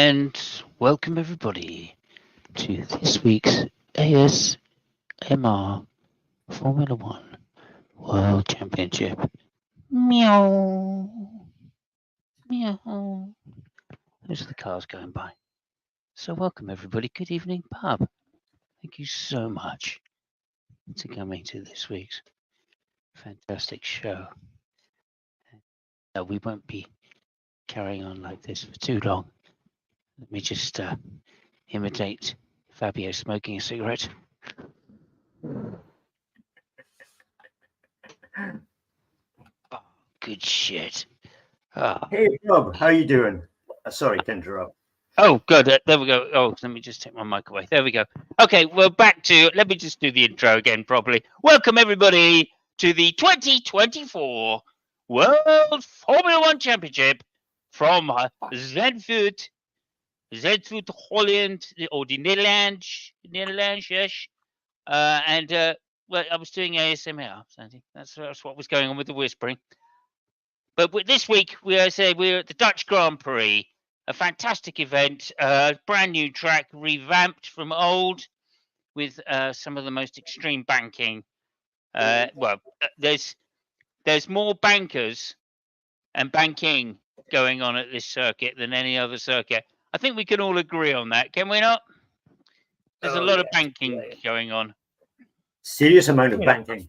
And welcome everybody to this week's ASMR Formula One World Championship. Meow. Meow. Those are the cars going by. So welcome everybody. Good evening, pub. Thank you so much for coming to this week's fantastic show. We won't be carrying on like this for too long. Let me just imitate Fabio smoking a cigarette. Oh, good shit. Oh. Hey, Rob, how you doing? Sorry to interrupt. Oh, good. There we go. Oh, let me just take my mic away. There we go. Okay, we're back to. Let me just do the intro again properly. Welcome, everybody, to the 2024 World Formula One Championship from Zandvoort, Holland, or the Netherlands, yes. And well, I was doing ASMR, Sandy. That's what was going on with the whispering. But this week, we're at the Dutch Grand Prix, a fantastic event, brand new track, revamped from old, with some of the most extreme banking. There's more bankers and banking going on at this circuit than any other circuit. I think we can all agree on that, can we not? There's a lot of banking going on. Serious amount of banking.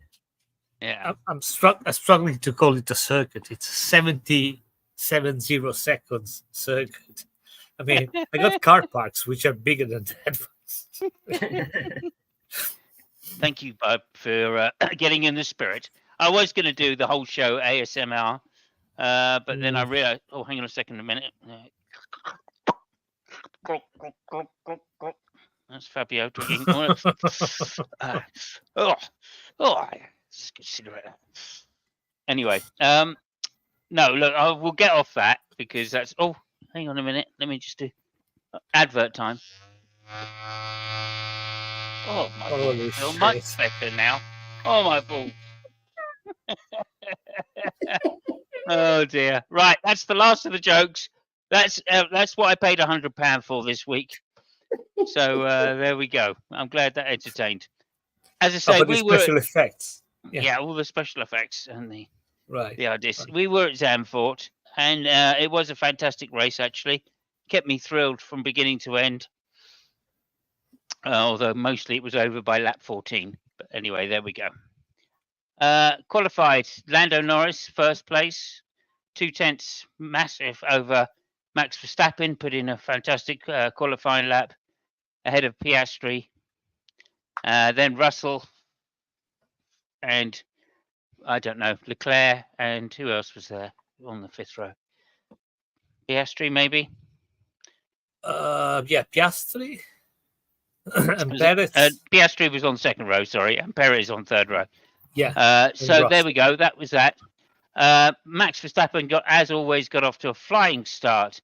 Yeah, I'm struggling to call it a circuit. It's a 70 seconds circuit. I mean, I got car parks which are bigger than that. Thank you, Bob, for getting in the spirit. I was going to do the whole show ASMR, but then I realized, oh, hang on a second, a minute. That's Fabio drinking. It's a good cigarette. Anyway, no, look, we'll get off that because that's. Oh, hang on a minute. Let me just do advert time. Oh, my balls feel much better now. Oh, my balls. Oh dear. Right, that's the last of the jokes. That's what I paid £100 for this week. So there we go. I'm glad that entertained. As I say, we were special effects. Yeah, all the special effects and the ideas. Right. We were at Zandvoort, and it was a fantastic race. Actually, kept me thrilled from beginning to end. Although mostly it was over by lap 14. But anyway, there we go. Qualified, Lando Norris, first place, 0.2 massive over Max Verstappen, put in a fantastic qualifying lap ahead of Piastri. Then Russell and, I don't know, Leclerc, and who else was there on the fifth row? Piastri, maybe? Piastri. And Perez. Piastri was on second row, sorry, and Perez on third row. Yeah. So there we go. That was that. Max Verstappen as always, got off to a flying start,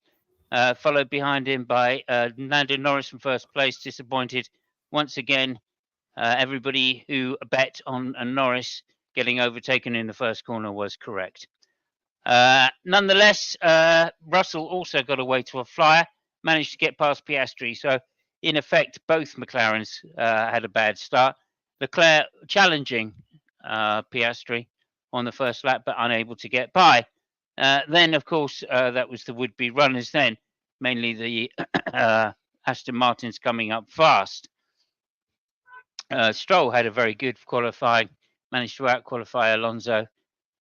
followed behind him by Lando Norris in first place. Disappointed once again. Everybody who bet on Norris getting overtaken in the first corner was correct. Nonetheless, Russell also got away to a flyer, managed to get past Piastri. So, in effect, both McLarens had a bad start. Leclerc challenging Piastri on the first lap, but unable to get by. Then, of course, that was the would-be runners then, mainly the Aston Martins coming up fast. Stroll had a very good qualifying, managed to out-qualify Alonso,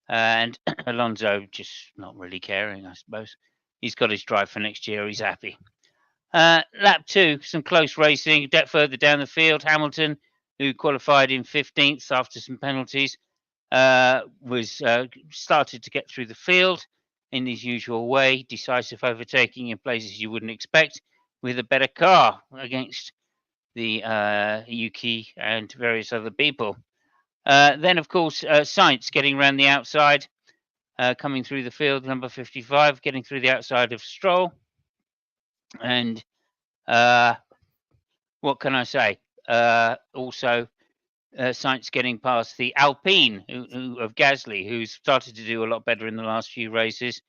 and Alonso just not really caring, I suppose. He's got his drive for next year, he's happy. Lap 2, some close racing, further down the field. Hamilton, who qualified in 15th after some penalties, was started to get through the field in his usual way, decisive overtaking in places you wouldn't expect, with a better car against the Yuki and various other people. Then, of course, Sainz getting around the outside, coming through the field, number 55, getting through the outside of Stroll. And what can I say? Also, Sainz getting past the Alpine of Gasly, who's started to do a lot better in the last few races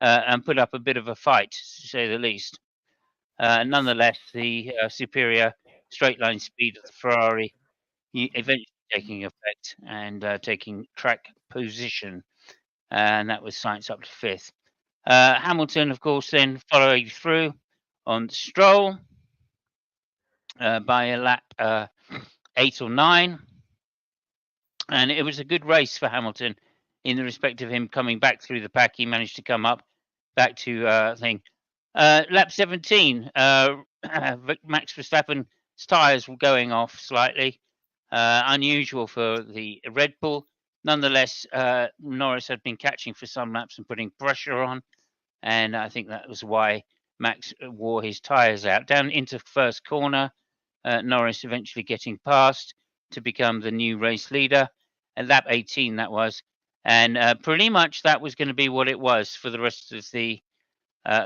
and put up a bit of a fight, to say the least. Nonetheless, the superior straight line speed of the Ferrari eventually taking effect and taking track position, and that was Sainz up to 5th. Hamilton, of course, then following through on Stroll by a lap 8 or 9. And it was a good race for Hamilton in the respect of him coming back through the pack. He managed to come up back to lap 17. Max Verstappen's tyres were going off slightly, unusual for the Red Bull. Nonetheless, Norris had been catching for some laps and putting pressure on, and I think that was why Max wore his tyres out. Down into first corner, Norris eventually getting past to become the new race leader. At lap 18, that was. And pretty much that was going to be what it was for the rest of the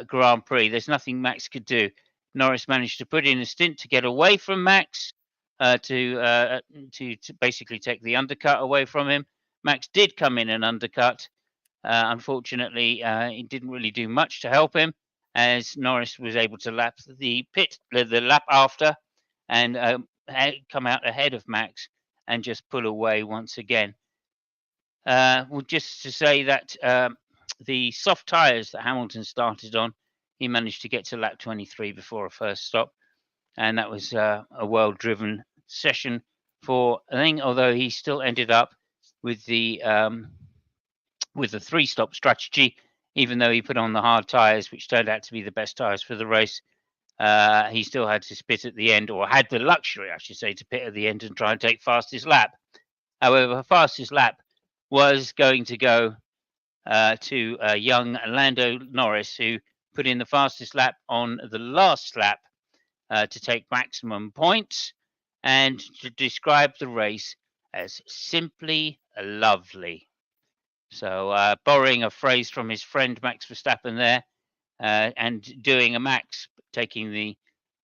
Grand Prix. There's nothing Max could do. Norris managed to put in a stint to get away from Max to basically take the undercut away from him. Max did come in and undercut. Unfortunately, it didn't really do much to help him, as Norris was able to lap the lap after and come out ahead of Max and just pull away once again. Well, just to say that the soft tyres that Hamilton started on, he managed to get to lap 23 before a first stop, and that was a well-driven session for Ling, although he still ended up with the 3-stop strategy, even though he put on the hard tyres, which turned out to be the best tyres for the race. He still had to spit at the end, or had the luxury, I should say, to pit at the end and try and take fastest lap. However, fastest lap was going to go to young Lando Norris, who put in the fastest lap on the last lap to take maximum points, and to describe the race as simply lovely. So, borrowing a phrase from his friend Max Verstappen there, and doing a Max, taking the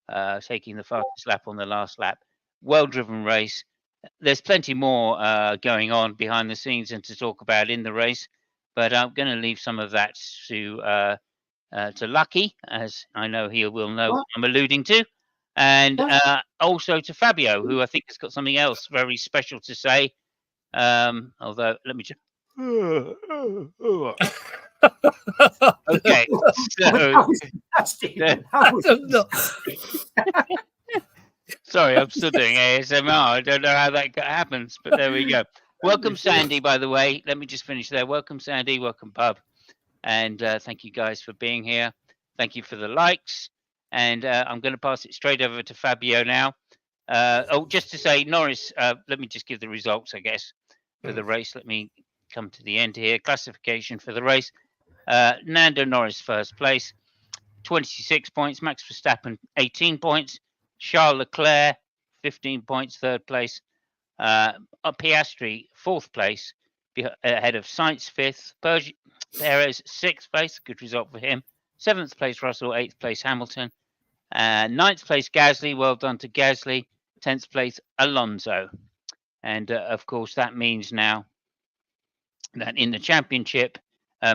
fastest lap on the last lap. Well-driven race. There's plenty more going on behind the scenes and to talk about in the race, but I'm going to leave some of that to Lucky, as I know he will know what I'm alluding to, and also to Fabio, who I think has got something else very special to say. Although, let me just. Okay, sorry, I'm still doing ASMR. I don't know how that happens, but there we go. Welcome, Sandy, by the way. Let me just finish there. Welcome, Sandy. Welcome, Pub. And thank you guys for being here. Thank you for the likes. And I'm going to pass it straight over to Fabio now. Just to say, Norris, let me just give the results, I guess, for the race. Let me come to the end here. Classification for the race. Lando Norris, first place, 26 points. Max Verstappen, 18 points. Charles Leclerc, 15 points, third place. Piastri, fourth place, ahead of Sainz, fifth. Perez, sixth place, good result for him. Seventh place, Russell. Eighth place, Hamilton. Ninth place, Gasly, well done to Gasly. 10th place, Alonso. And of course, that means now that in the championship,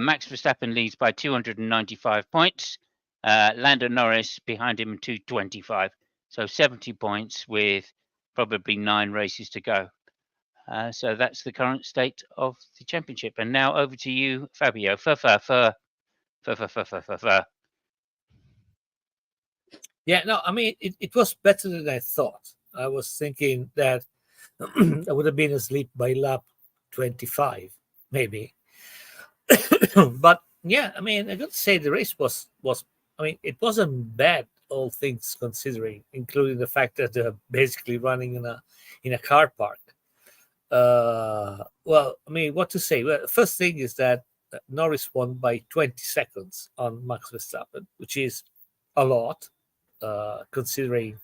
Max Verstappen leads by 295 points. Lando Norris behind him 225. So 70 points with probably 9 races to go. So that's the current state of the championship. And now over to you, Fabio. Yeah, no, I mean, it was better than I thought. I was thinking that I would have been asleep by lap 25, maybe. But yeah, I mean, I got to say the race was I mean, it wasn't bad, all things considering, including the fact that they're basically running in a car park. Well, I mean, what to say? Well, the first thing is that Norris won by 20 seconds on Max Verstappen, which is a lot, considering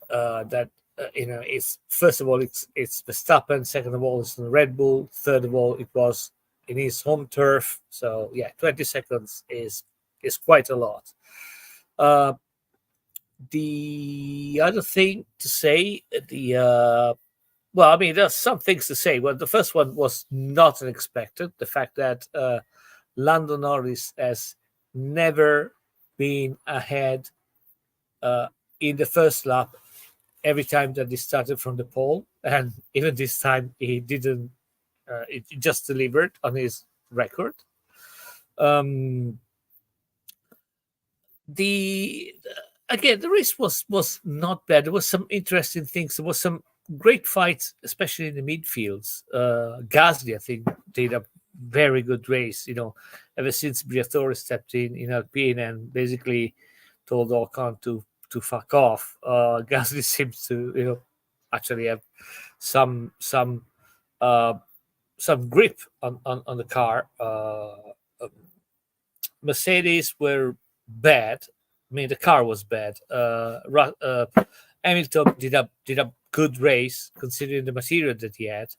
that it's first of all it's Verstappen, second of all it's the Red Bull, third of all it was in his home turf. So yeah, 20 seconds is quite a lot. The other thing to say, well, I mean, there's some things to say. Well, the first one was not unexpected. The fact that Lando Norris has never been ahead in the first lap every time that he started from the pole, and even this time he didn't. It just delivered on his record. The Again, the race was not bad. There was some interesting things. There was some great fights, especially in the midfields. Gasly, I think, did a very good race. Ever since Briatore stepped in Alpine and basically told Ocon to fuck off, Gasly seems to actually have some grip on the car. Mercedes were bad. I mean, the car was bad. Hamilton did a good race considering the material that he had.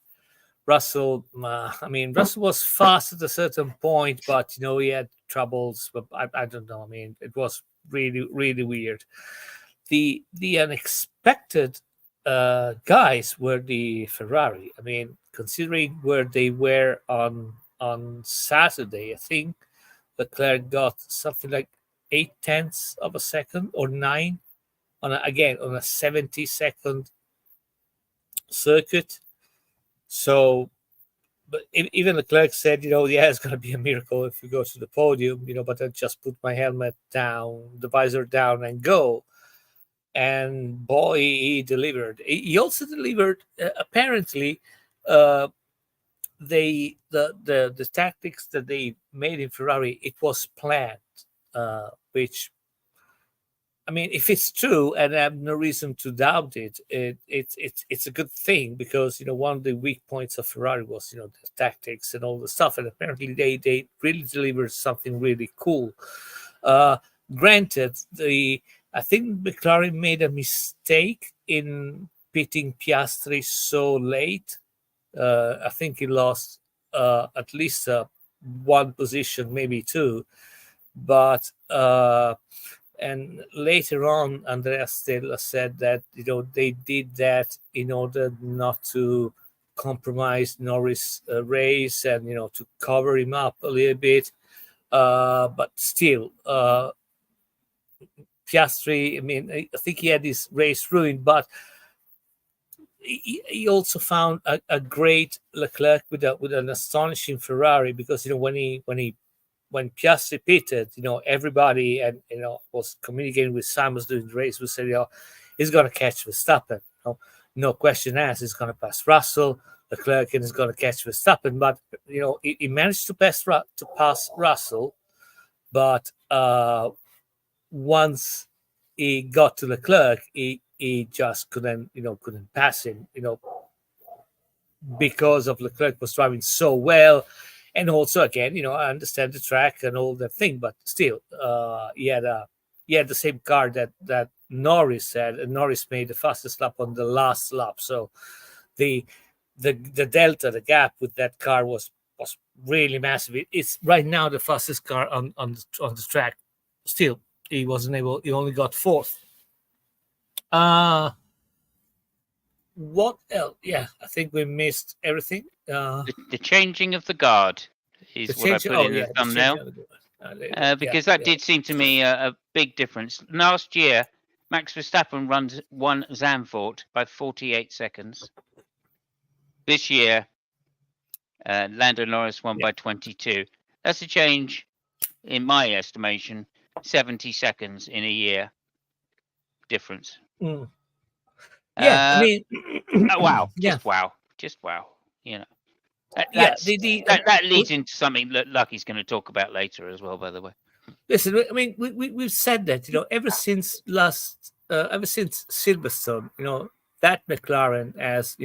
Russell, Russell was fast at a certain point, but he had troubles. But I don't know. I mean, it was really, really weird. The unexpected guys were the Ferrari. I mean, considering where they were on Saturday, I think Leclerc got something like 0.8 of a second or 9 on a 70-second circuit. So, but even Leclerc said, it's going to be a miracle if we go to the podium, but I just put my helmet down, the visor down, and go. And boy, he delivered. He also delivered. Apparently, the tactics that they made in Ferrari, it was planned. Which, I mean, if it's true, and I have no reason to doubt it, it's a good thing, because one of the weak points of Ferrari was the tactics and all the stuff, and apparently they really delivered something really cool. Granted, I think McLaren made a mistake in pitting Piastri so late. I think he lost at least one position, maybe two. But and later on, Andrea Stella said that they did that in order not to compromise Norris' race and to cover him up a little bit. But still, Piastri, I mean, I think he had his race ruined, but he also found a great Leclerc with an astonishing Ferrari, because when Piastri pitted, everybody and was communicating with Simons during the race. We said, he's going to catch Verstappen. No question asked. He's going to pass Russell, Leclerc, and he's going to catch Verstappen. But he managed to pass Russell, but once he got to Leclerc, he just couldn't pass him. Because of Leclerc was driving so well. And also, again, I understand the track and all that thing, but still, he had the same car that Norris had, and Norris made the fastest lap on the last lap. So the delta, the gap with that car was really massive. It's right now the fastest car on the track. Still, he wasn't able. He only got fourth. What else? Yeah, I think we missed everything. The changing of the guard is what I put in the thumbnail. Because that did seem to me a big difference. Last year, Max Verstappen won Zandvoort by 48 seconds. This year, Lando Norris won by 22. That's a change, in my estimation, 70 seconds in a year difference. Yeah, I mean, wow, just wow. That leads into something that Lucky's going to talk about later as well, by the way. Listen, I mean, we've said that, ever since Silverstone, that McLaren has,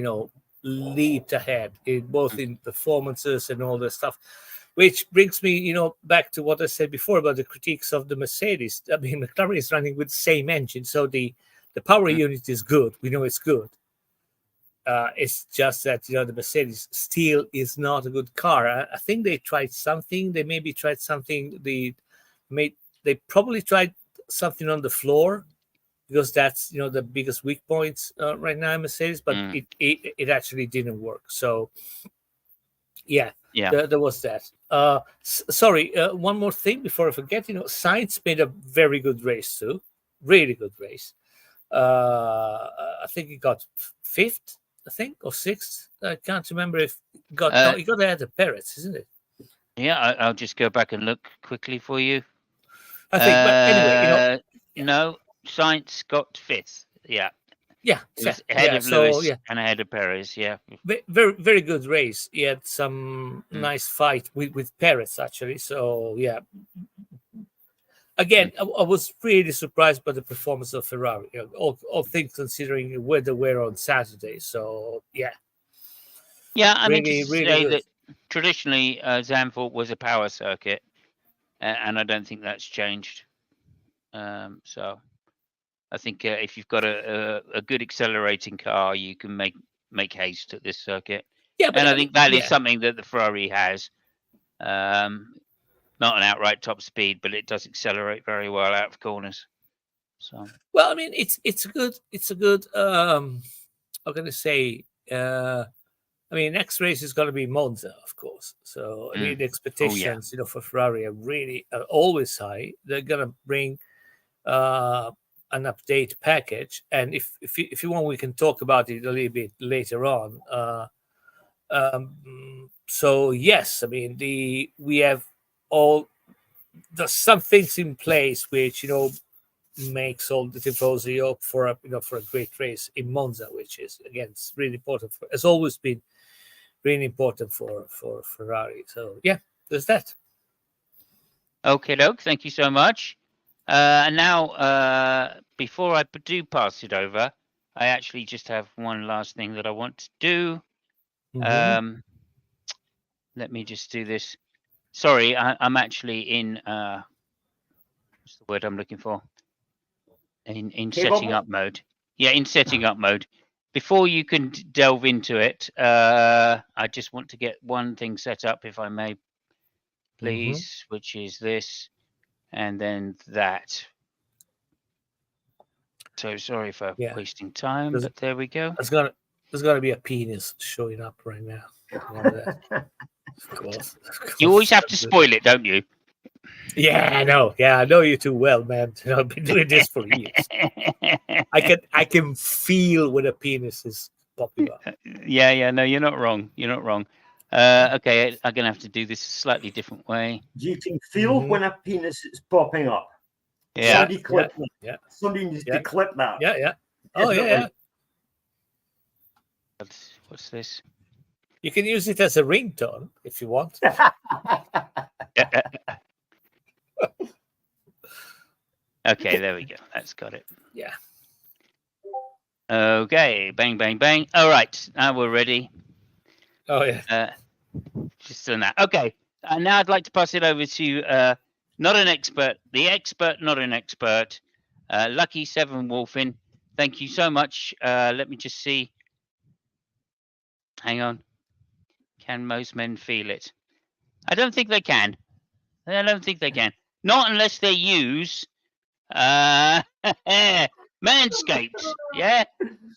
leaped ahead in performances and all that stuff, which brings me, back to what I said before about the critiques of the Mercedes. I mean, McLaren is running with the same engine, so the power unit is good. We know it's good. It's just that the Mercedes still is not a good car. I think they tried something. They maybe tried something. They probably tried something on the floor, because that's the biggest weak points right now in Mercedes. But it actually didn't work. So yeah. There was that. Sorry, one more thing before I forget. Sainz made a very good race too, really good race. I think he got fifth, I think, or sixth. I can't remember if he got. No, he got ahead of Perez, isn't it? Yeah, I'll just go back and look quickly for you. I think, but anyway, no, Sainz got fifth. Yeah, yeah, he was ahead of so, Lewis and ahead of Perez. Yeah, very, very good race. He had some nice fight with Perez actually. So yeah, again, I was really surprised by the performance of Ferrari. All things considering where they were on Saturday. So yeah, I mean, just really say good. that traditionally Zandvoort was a power circuit, and I don't think that's changed. So I think if you've got a good accelerating car, you can make haste at this circuit. Yeah, but and I think that is something that the Ferrari has. Not an outright top speed, but it does accelerate very well out of corners. So well, I mean, it's a good. How can I say? I mean, next race is going to be Monza, of course. So I mean, the expectations, for Ferrari are always high. They're going to bring an update package, and if you want, we can talk about it a little bit later on. So yes, I mean, we have there's some things in place which makes all the tifosi up for a great race in Monza, which is again it's really important. Has always been really important for Ferrari. So yeah, there's that. Okay, doke. Thank you so much. And now, before I do pass it over, I actually just have one last thing that I want to do. Mm-hmm. Let me just do this. Sorry, I'm actually in what's the word I'm looking for? In setting up mode. Yeah, in setting up mode. Before you can delve into it, I just want to get one thing set up, if I may, please, which is this, and then that. So sorry for wasting time, but there we go. There's gonna be a penis showing up right now. Of course. You always have to spoil it, don't you? Yeah, I know. Yeah, I know you too well, man. I've been doing this for years. I can feel when a penis is popping up. Yeah. No, you're not wrong. You're not wrong. Okay, I'm gonna have to do this a slightly different way. You can feel when a penis is popping up. Yeah. Somebody clip that. Yeah. Somebody needs to clip that. Yeah. Oh yeah. What's this? You can use it as a ringtone if you want. Okay, there we go. That's got it. Yeah. Okay, bang, bang, bang. All right, now we're ready. Oh yeah. Just doing that. Okay, now I'd like to pass it over to not an expert, the expert, not an expert, Lucky Seven Wolfin. Thank you so much. Let me just see. Hang on. Can most men feel it? I don't think they can. I don't think they can. Not unless they use Manscaped. Yeah.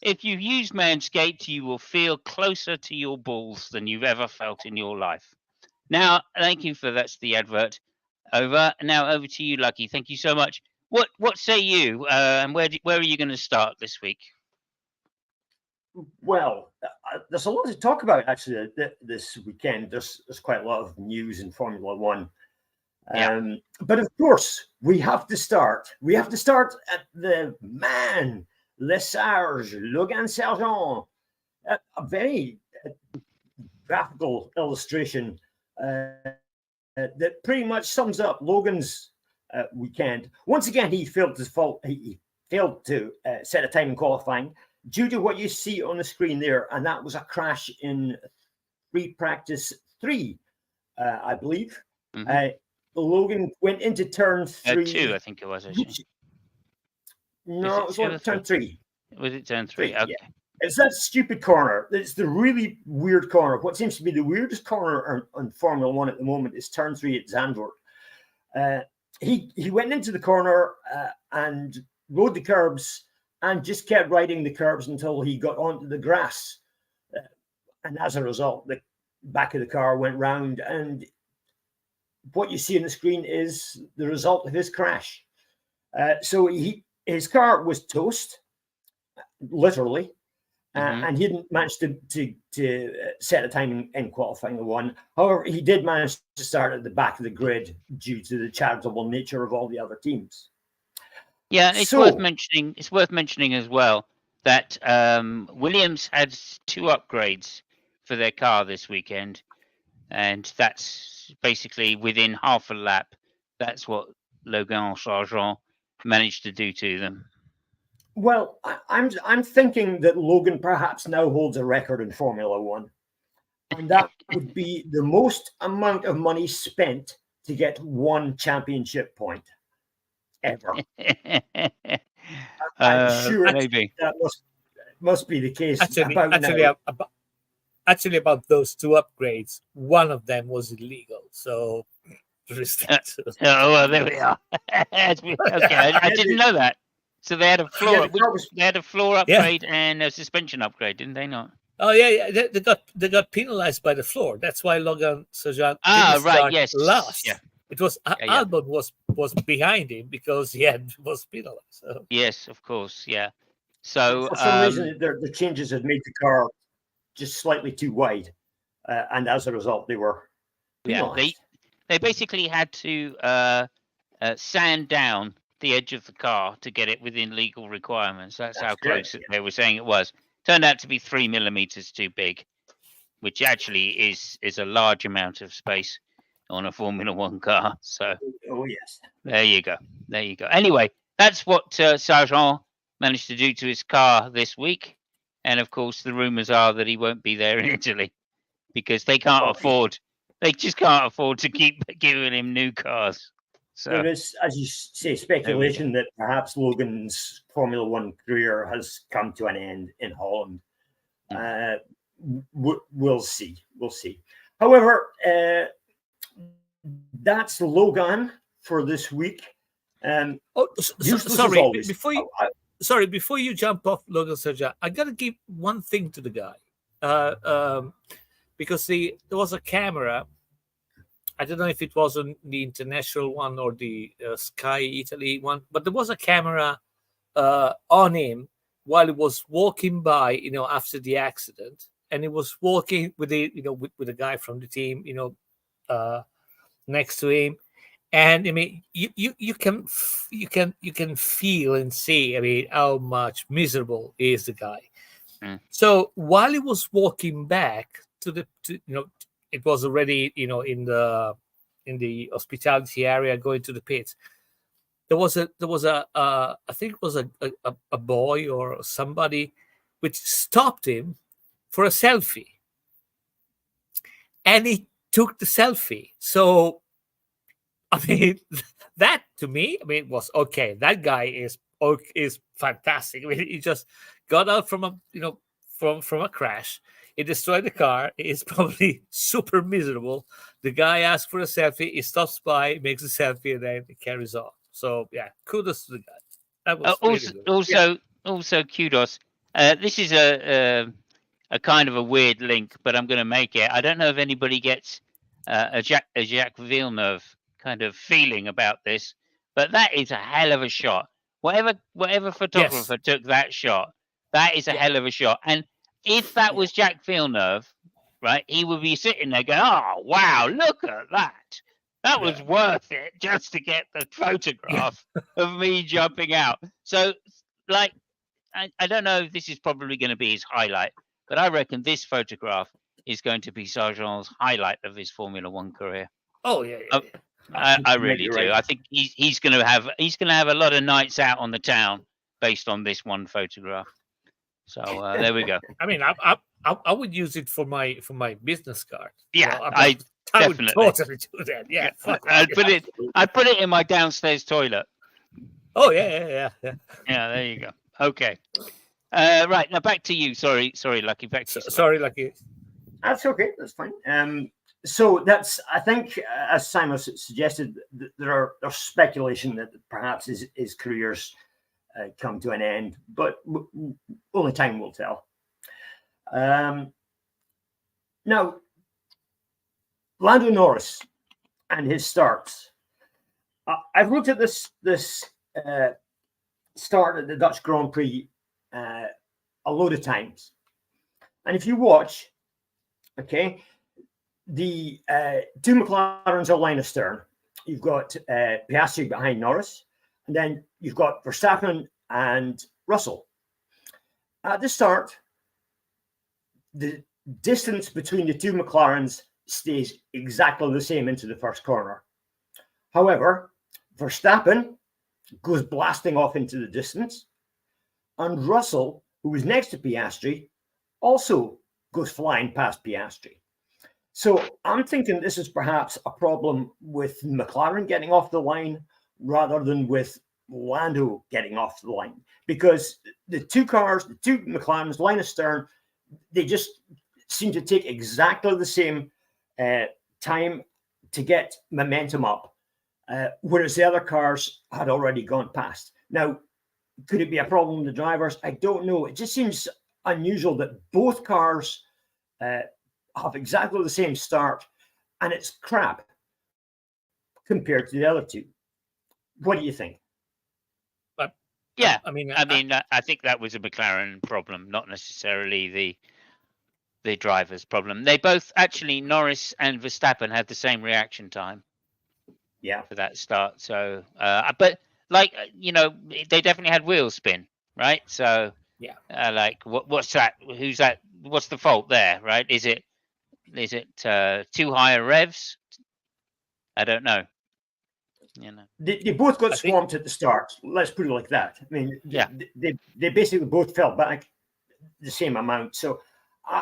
If you use Manscaped, you will feel closer to your balls than you've ever felt in your life. Now, thank you for that's the advert. Over. Now over to you, Lucky. Thank you so much. What say you? And where are you going to start this week? Well, there's a lot to talk about actually this weekend. There's quite a lot of news in Formula One. But of course, we have to start. We have to start at the man, Lesage, Logan Sargent. A very graphical illustration that pretty much sums up Logan's weekend. Once again, he failed to set a time in qualifying due to what you see on the screen there, and that was a crash in free practice 3, I believe. Mm-hmm. Logan went into turn 3. 2, I think it was. Actually. No, it was turn 3. Was it turn 3? Okay. Yeah. It's that stupid corner. It's the really weird corner. What seems to be the weirdest corner on Formula One at the moment is turn 3 at Zandvoort. He went into the corner and rode the curbs and just kept riding the curbs until he got onto the grass. And as a result, the back of the car went round and what you see on the screen is the result of his crash. So his car was toast, literally, and he didn't manage to set a time in qualifying the one. However, he did manage to start at the back of the grid due to the charitable nature of all the other teams. Yeah, it's worth mentioning. It's worth mentioning as well that Williams had 2 upgrades for their car this weekend, and that's basically within half a lap. That's what Logan Sargent managed to do to them. Well, I'm thinking that Logan perhaps now holds a record in Formula One, and that would be the most amount of money spent to get 1 championship point ever. I'm sure maybe that must be the case. Actually, about those 2 upgrades, one of them was illegal. So, oh well, there we are. Okay, I didn't know that. So they had a floor. They had a floor upgrade and a suspension upgrade, didn't they not? Oh yeah. They got penalized by the floor. That's why Logan Sargent yes, last. Yeah. It was Albon was behind him because he was penalized. So. Yes, of course, yeah. So for some reason, the changes had made the car just slightly too wide, and as a result, they were penalized. Yeah, they basically had to sand down the edge of the car to get it within legal requirements. That's how close they were saying it was. Turned out to be 3 millimeters too big, which actually is a large amount of space on a Formula One car. So, yes, there you go. Anyway, that's what Sargent managed to do to his car this week, and of course, the rumours are that he won't be there in Italy because they can't afford. They just can't afford to keep giving him new cars. So there is, as you say, speculation that perhaps Logan's Formula One career has come to an end in Holland. We'll see. However, that's Logan for this week. Sorry, before you jump off Logan Sargent, I gotta give one thing to the guy, because there was a camera. I don't know if it was on the international one or the Sky Italy one, but there was a camera on him while he was walking by, after the accident, and he was walking with with a guy from the team, next to him, and I mean, you can feel and see, I mean, how much miserable is the guy. So while he was walking back it was already, in the hospitality area going to the pits. There was a I think it was a boy or somebody which stopped him for a selfie, and he took the selfie. So, I mean, that to me, was okay. That guy is fantastic. I mean, he just got out from a crash. He destroyed the car. He's probably super miserable. The guy asks for a selfie. He stops by, makes a selfie, and then he carries on. So yeah, kudos to the guy. That was also kudos. This is a kind of a weird link, but I'm going to make it. I don't know if anybody gets a Jacques Villeneuve kind of feeling about this, but that is a hell of a shot. Whatever photographer took that shot, that is a hell of a shot. And if that was Jacques Villeneuve, right, he would be sitting there going, "Oh, wow, look at that. That was worth it just to get the photograph of me jumping out." So, like, I don't know if this is probably going to be his highlight, but I reckon this photograph is going to be Sargent's highlight of his Formula One career. Oh, yeah. I really do. Right. I think he's going to have a lot of nights out on the town based on this one photograph. So there we go. I mean, I would use it for my business card. Yeah, I would totally do that. Yeah, I'd put it in my downstairs toilet. Oh yeah. Yeah, there you go. Okay. Right, now back to you. Sorry, Lucky. Back to you. Sorry, Lucky. That's okay. That's fine. So that's, I think, as Simon suggested, there's speculation that perhaps his career's come to an end, but only time will tell. Now, Lando Norris and his starts. I've looked at this start at the Dutch Grand Prix a load of times, and if you watch, okay, the two McLarens are line astern. You've got Piastri behind Norris, and then you've got Verstappen and Russell. At the start, the distance between the two McLarens stays exactly the same into the first corner. However, Verstappen goes blasting off into the distance, and Russell, who was next to Piastri, also goes flying past Piastri. So I'm thinking this is perhaps a problem with McLaren getting off the line rather than with Lando getting off the line, because the two McLarens, line astern, they just seem to take exactly the same time to get momentum up, whereas the other cars had already gone past. Now, could it be a problem with the drivers? I don't know. It just seems unusual that both cars have exactly the same start, and it's crap compared to the other two. What do you think? But Yeah, I mean, I think that was a McLaren problem, not necessarily the driver's problem. They both, actually, Norris and Verstappen had the same reaction time. Yeah, for that start. So, but like they definitely had wheel spin, right? So yeah, like what's that? Who's that? What's the fault there, right? Is it too higher revs? I don't know. They both got swamped at the start. Let's put it like that. I mean, yeah, they basically both fell back the same amount. So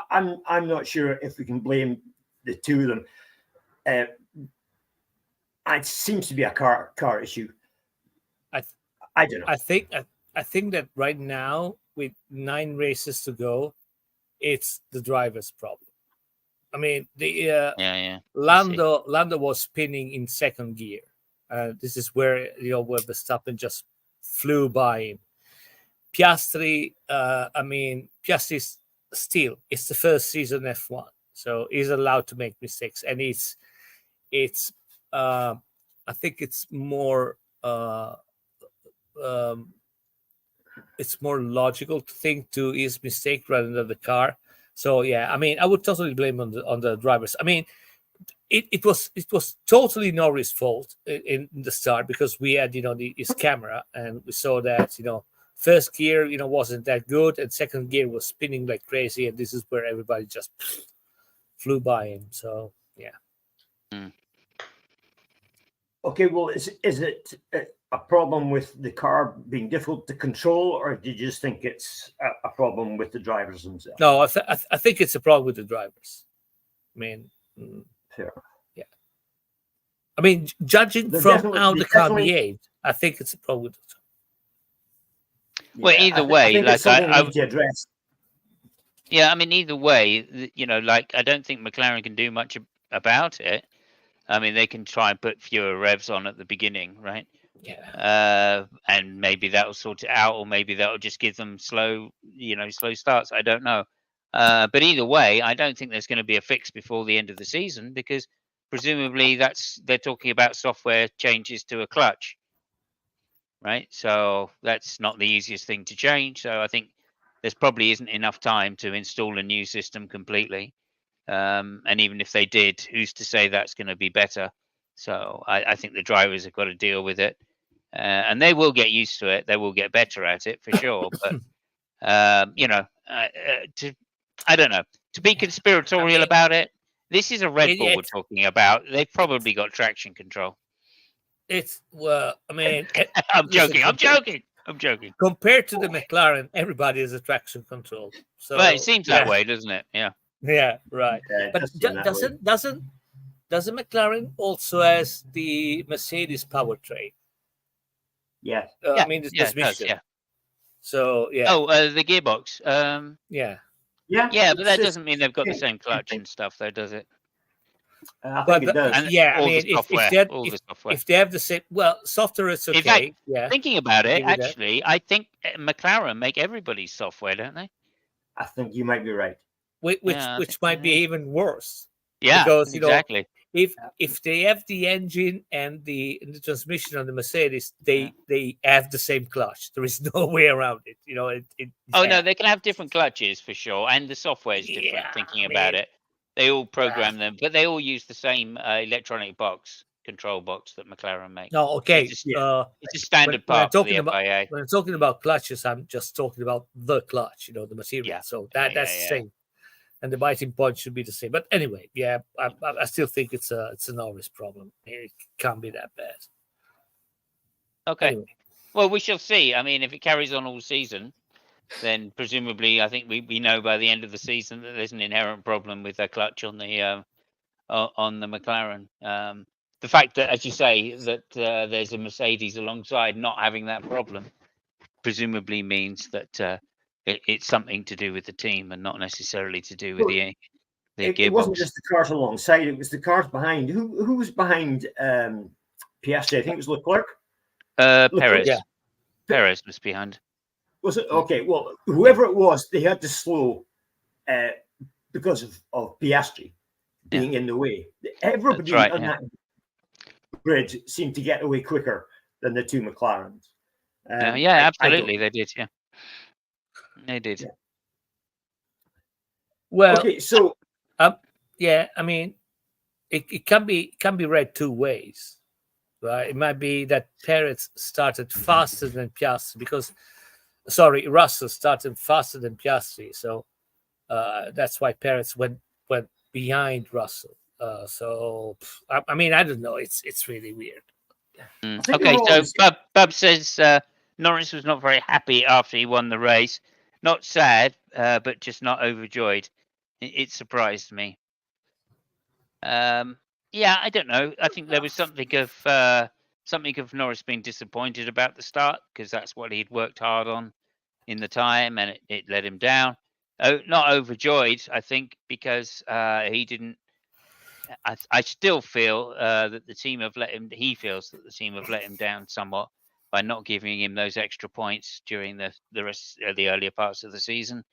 I'm not sure if we can blame the two of them. It seems to be a car issue. I don't know. I think that right now, with 9 races to go, it's the driver's problem. I mean, Lando was spinning in second gear. This is where where Verstappen just flew by him. Piastri, Piastri's still, it's the first season F1, so he's allowed to make mistakes, and I think it's more logical to think to his mistake rather than the car. So yeah, I mean, I would totally blame on the drivers. I mean, it was totally Norris' fault in the start, because we had his camera, and we saw that first gear wasn't that good, and second gear was spinning like crazy, and this is where everybody just flew by him. So yeah. Okay, well, is it a problem with the car being difficult to control, or do you just think it's a problem with the drivers themselves? No, I think it's a problem with the drivers. I mean, fair. Yeah. I mean, judging from how the car behaved, I think it's a problem with the Well, either way, like I need to address. Yeah, I mean, either way, like I don't think McLaren can do much about it. I mean, they can try and put fewer revs on at the beginning, right? Yeah. And maybe that'll sort it out, or maybe that'll just give them slow starts. I don't know. But either way, I don't think there's going to be a fix before the end of the season, because presumably they're talking about software changes to a clutch, right? So that's not the easiest thing to change. So I think there's probably isn't enough time to install a new system completely. And even if they did, who's to say that's going to be better? So I think the drivers have got to deal with it, and they will get used to it. They will get better at it for sure. But I don't know. To be conspiratorial about it, this is a Red Bull we're talking about. They've probably got traction control. I mean, I'm joking. Compared to the McLaren, everybody has a traction control. So well, it seems that way, doesn't it? Yeah. Yeah, right. But doesn't McLaren also has the Mercedes powertrain? Yeah. I mean, the transmission. Yeah. So yeah. Oh, the gearbox. Yeah. Yeah, but that doesn't mean they've got the same clutch and stuff, though, does it? I think it does. And yeah, I mean, if they have the same, software is okay. In fact, yeah. Thinking about it, actually, I think McLaren make everybody's software, don't they? I think you might be right. Which might be even worse. Yeah, because exactly. if they have the engine and the transmission on the Mercedes, they have the same clutch. There is no way around it. Oh no, they can have different clutches for sure, and the software is different. Yeah, Thinking about it, they all program Yeah. them, but they all use the same electronic control box that McLaren makes. No, okay. It's a standard when I'm part for the talking about FIA. when I'm talking about clutches, I'm just talking about the clutch, the material. Yeah. So Yeah, that's the same, and the biting point should be the same. But anyway, yeah, I still think it's a Norris problem. It can't be that bad. Okay. Anyway. Well, we shall see. I mean, if it carries on all season, then presumably, I think we know by the end of the season that there's an inherent problem with their clutch on the McLaren. The fact that, as you say, that there's a Mercedes alongside not having that problem, presumably means that it's something to do with the team and not necessarily to do with the gearbox. It wasn't just the cars alongside; it was the cars behind. Who was behind Piastri? I think it was Leclerc. Perez. Yeah. Perez was behind. Was it? Okay. Well, whoever it was, they had to slow because of Piastri being in the way. Everybody on that grid seemed to get away quicker than the two McLarens. Absolutely, they did. Yeah, they did. Yeah. Well, okay, so yeah, I mean, it can be read two ways, right? It might be that Perez started faster than Piastri because, Russell started faster than Piastri, so that's why Perez went behind Russell. I mean, I don't know. It's really weird. Okay, so Bub says Norris was not very happy after he won the race. Not sad, but just not overjoyed. It surprised me. I don't know. I think there was something of Norris being disappointed about the start because that's what he'd worked hard on in the time, and it let him down. Not overjoyed, I think, because he didn't. I still feel that the team have let him. He feels that the team have let him down somewhat by not giving him those extra points during the rest the earlier parts of the season.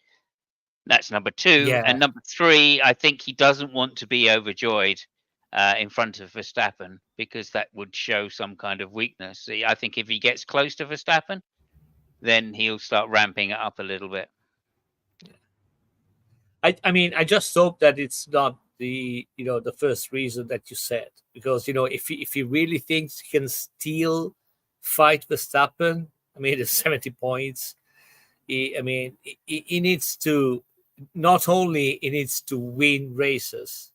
That's number two, and number three. I think he doesn't want to be overjoyed in front of Verstappen because that would show some kind of weakness. See, I think if he gets close to Verstappen, then he'll start ramping it up a little bit. I mean, I just hope that it's not the first reason that you said, because if he really thinks he can still fight Verstappen, I mean, the 70 points. He needs to not only he needs to win races,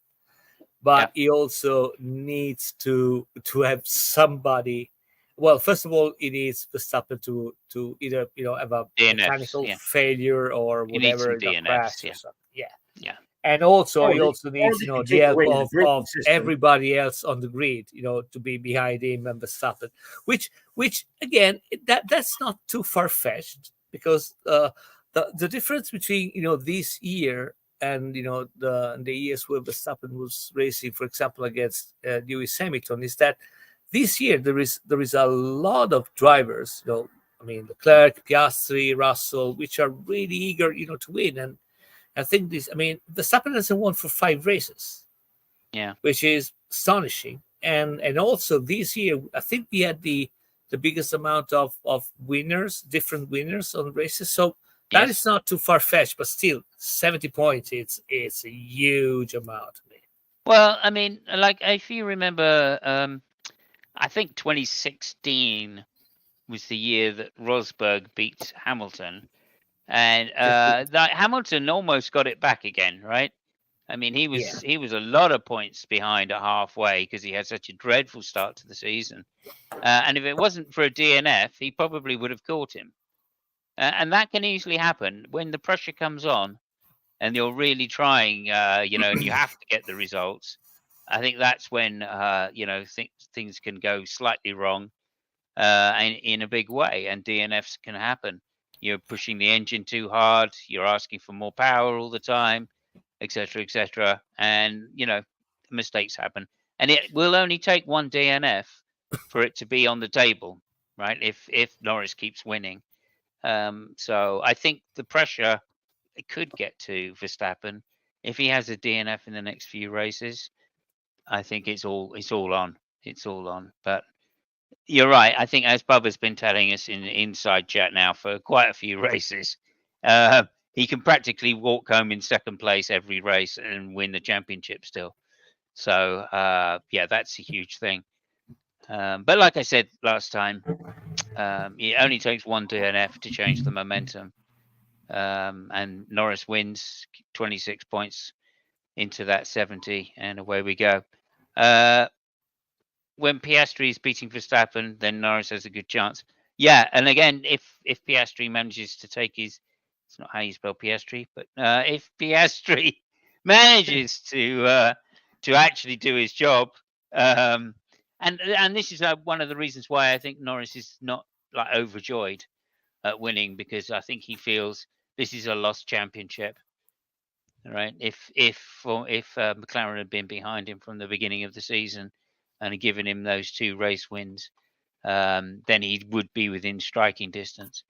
but he also needs to have somebody. Well, first of all, he needs Verstappen to either have a DNFs, mechanical failure or whatever, DNFs, crash or something. Yeah. And also, he also needs the help of system. everybody else on the grid, to be behind him and Verstappen. Which again, that's not too far fetched, because the difference between this year and the years where Verstappen was racing, for example, against Lewis Hamilton, is that this year there is a lot of drivers, I mean, Leclerc, Piastri, Russell, which are really eager, to win. And I think Verstappen hasn't won for 5 races, which is astonishing. And also this year, I think we had the biggest amount of winners, different winners on races. So that is not too far fetched, but still 70 points. It's a huge amount. Well, I mean, like if you remember, I think 2016 was the year that Rosberg beat Hamilton. And Hamilton almost got it back again, right? I mean, he was a lot of points behind at halfway because he had such a dreadful start to the season. And if it wasn't for a DNF, he probably would have caught him. And that can easily happen when the pressure comes on, and you're really trying, and you have to get the results. I think that's when things can go slightly wrong, in a big way, and DNFs can happen. You're pushing the engine too hard, you're asking for more power all the time, etc., and mistakes happen. And it will only take one DNF for it to be on the table, right? If Norris keeps winning. So I think the pressure, it could get to Verstappen if he has a DNF in the next few races. I think it's all on. It's all on. But you're right. I think, as Bubba's been telling us in the inside chat now for quite a few races, he can practically walk home in second place every race and win the championship still. So yeah, that's a huge thing. But like I said last time, it only takes one DNF to change the momentum. And Norris wins 26 points into that 70, and away we go. When Piastri is beating Verstappen, then Norris has a good chance. Yeah, and again, if Piastri manages to take his, it's not how you spell Piastri, but if Piastri manages to actually do his job, and this is one of the reasons why I think Norris is not like overjoyed at winning, because I think he feels this is a lost championship. Right? If McLaren had been behind him from the beginning of the season and had given him those 2 race wins, then he would be within striking distance.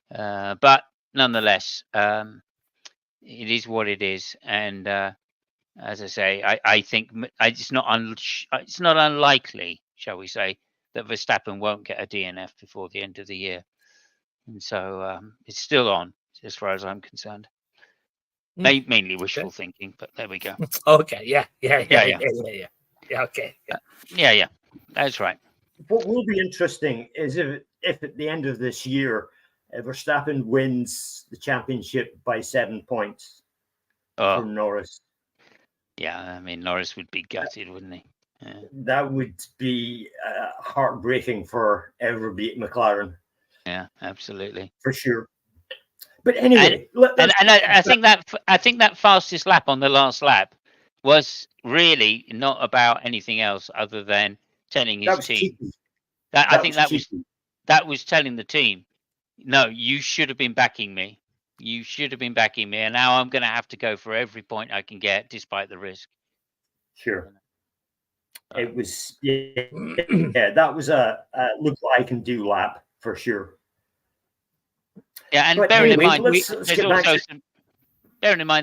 But nonetheless, it is what it is, and as I say, I think it's not unlikely, shall we say, that Verstappen won't get a DNF before the end of the year, and so it's still on as far as I'm concerned. Mainly wishful thinking, but there we go. Okay, yeah. Okay, yeah, that's right. What will be interesting is if at the end of this year, Verstappen wins the championship by 7 points from Norris. Yeah, I mean, Norris would be gutted, wouldn't he? Yeah. That would be heartbreaking for ever beat McLaren. Yeah, absolutely, for sure. But anyway, and I think that fastest lap on the last lap was really not about anything else other than telling his team. I think that was telling the team, no, you should have been backing me. You should have been backing me, and now I'm going to have to go for every point I can get, despite the risk. Sure. It was, yeah, that was a look what I can do lap for sure. Yeah, and bearing in mind,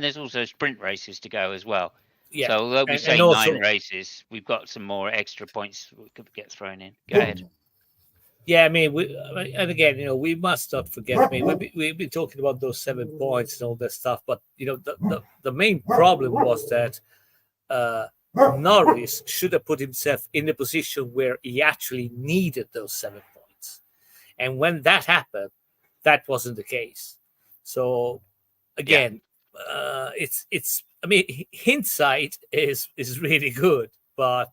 there's also sprint races to go as well. Yeah. So although we say 9 races, we've got some more extra points we could get thrown in. Go ahead. Yeah, I mean, and again, we must not forget. I mean, we've been talking about those 7 points and all that stuff, but the main problem was that Norris should have put himself in a position where he actually needed those 7 points, and when that happened, that wasn't the case. So again, it's. I mean, hindsight is really good, but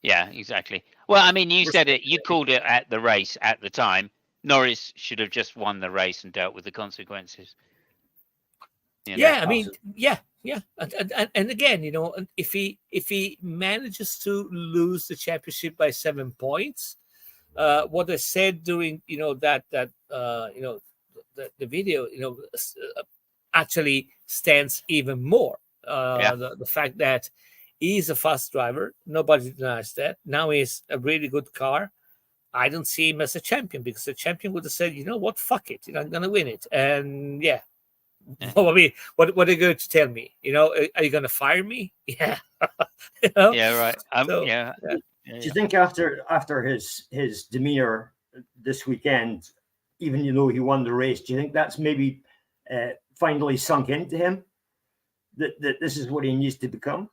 yeah, exactly. Well, I mean, you said it. You called it at the race at the time. Norris should have just won the race and dealt with the consequences. Yeah, I mean, yeah, and again, if he manages to lose the championship by 7 points, what I said during the video actually stands even more. The fact that he's a fast driver, nobody denies that. Now he's a really good car. I don't see him as a champion, because the champion would have said, you know what, fuck it, I'm gonna win it. And yeah. Well, I mean, what are you going to tell me? Are you going to fire me? Yeah. Yeah, right. Yeah. Do you think after his demeanor this weekend, even he won the race, do you think that's maybe finally sunk into him that this is what he needs to become?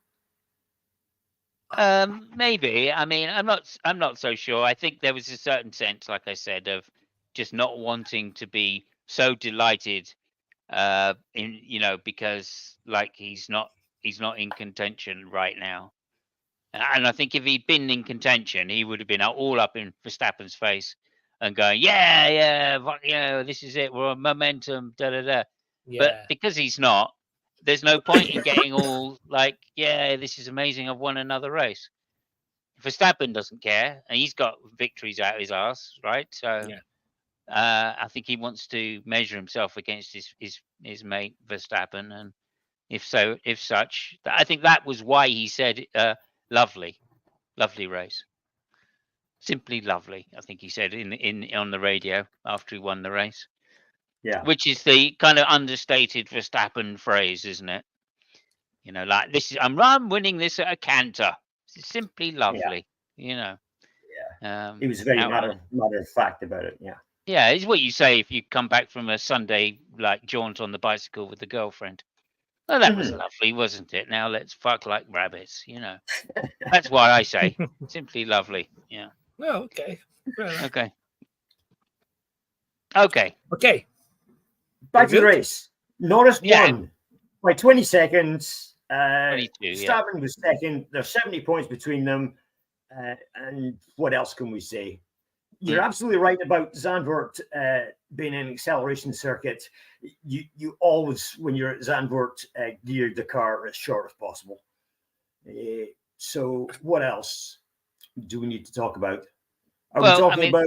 Maybe. I mean, I'm not so sure. I think there was a certain sense, like I said, of just not wanting to be so delighted because like he's not in contention right now. And I think if he'd been in contention, he would have been all up in Verstappen's face and going, yeah, this is it, we're on momentum, Yeah. But because he's not, there's no point in getting all like, yeah, this is amazing, I've won another race. Verstappen doesn't care, and he's got victories out his ass, right? So I think he wants to measure himself against his mate Verstappen, and if such, I think that was why he said, "Lovely race, simply lovely." I think he said on the radio after he won the race. Yeah, which is the kind of understated Verstappen phrase, isn't it? You know, like this is I'm winning this at a canter. It's simply lovely. You know. He was very out matter on- of fact about it. Yeah. Yeah, it's what you say if you come back from a Sunday like jaunt on the bicycle with the girlfriend. Well, that was lovely, wasn't it? Now let's fuck like rabbits. You know. That's what I say. Simply lovely. Yeah. Oh, okay. Fair enough. Okay. Okay. Okay. Back to the good? race. Norris Yeah. won by 20 seconds. 22, yeah. Staben was second. There's 70 points between them. And what else can we say? You're absolutely right about Zandvoort being an acceleration circuit. You always, when you're at Zandvoort, gear the car as short as possible. So what else do we need to talk about? Are we talking about?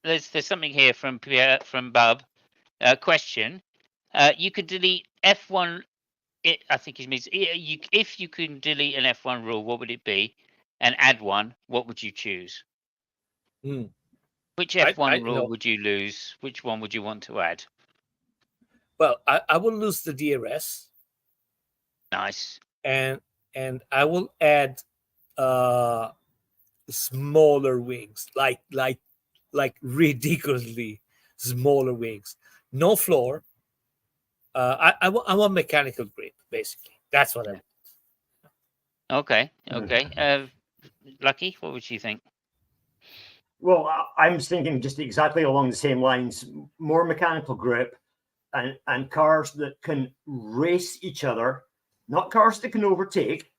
There's something here from Pierre, from Bub. Question: you could delete F1. I think it means if you can delete an F1 rule, what would it be? And add one, what would you choose? Which F1 rule would you lose? Which one would you want to add? Well, I will lose the DRS. Nice. And I will add smaller wings, like ridiculously smaller wings. No floor. I want mechanical grip, basically. That's what I want. Okay. Lucky, what would you think? Well, I'm thinking just exactly along the same lines. More mechanical grip and cars that can race each other, not cars that can overtake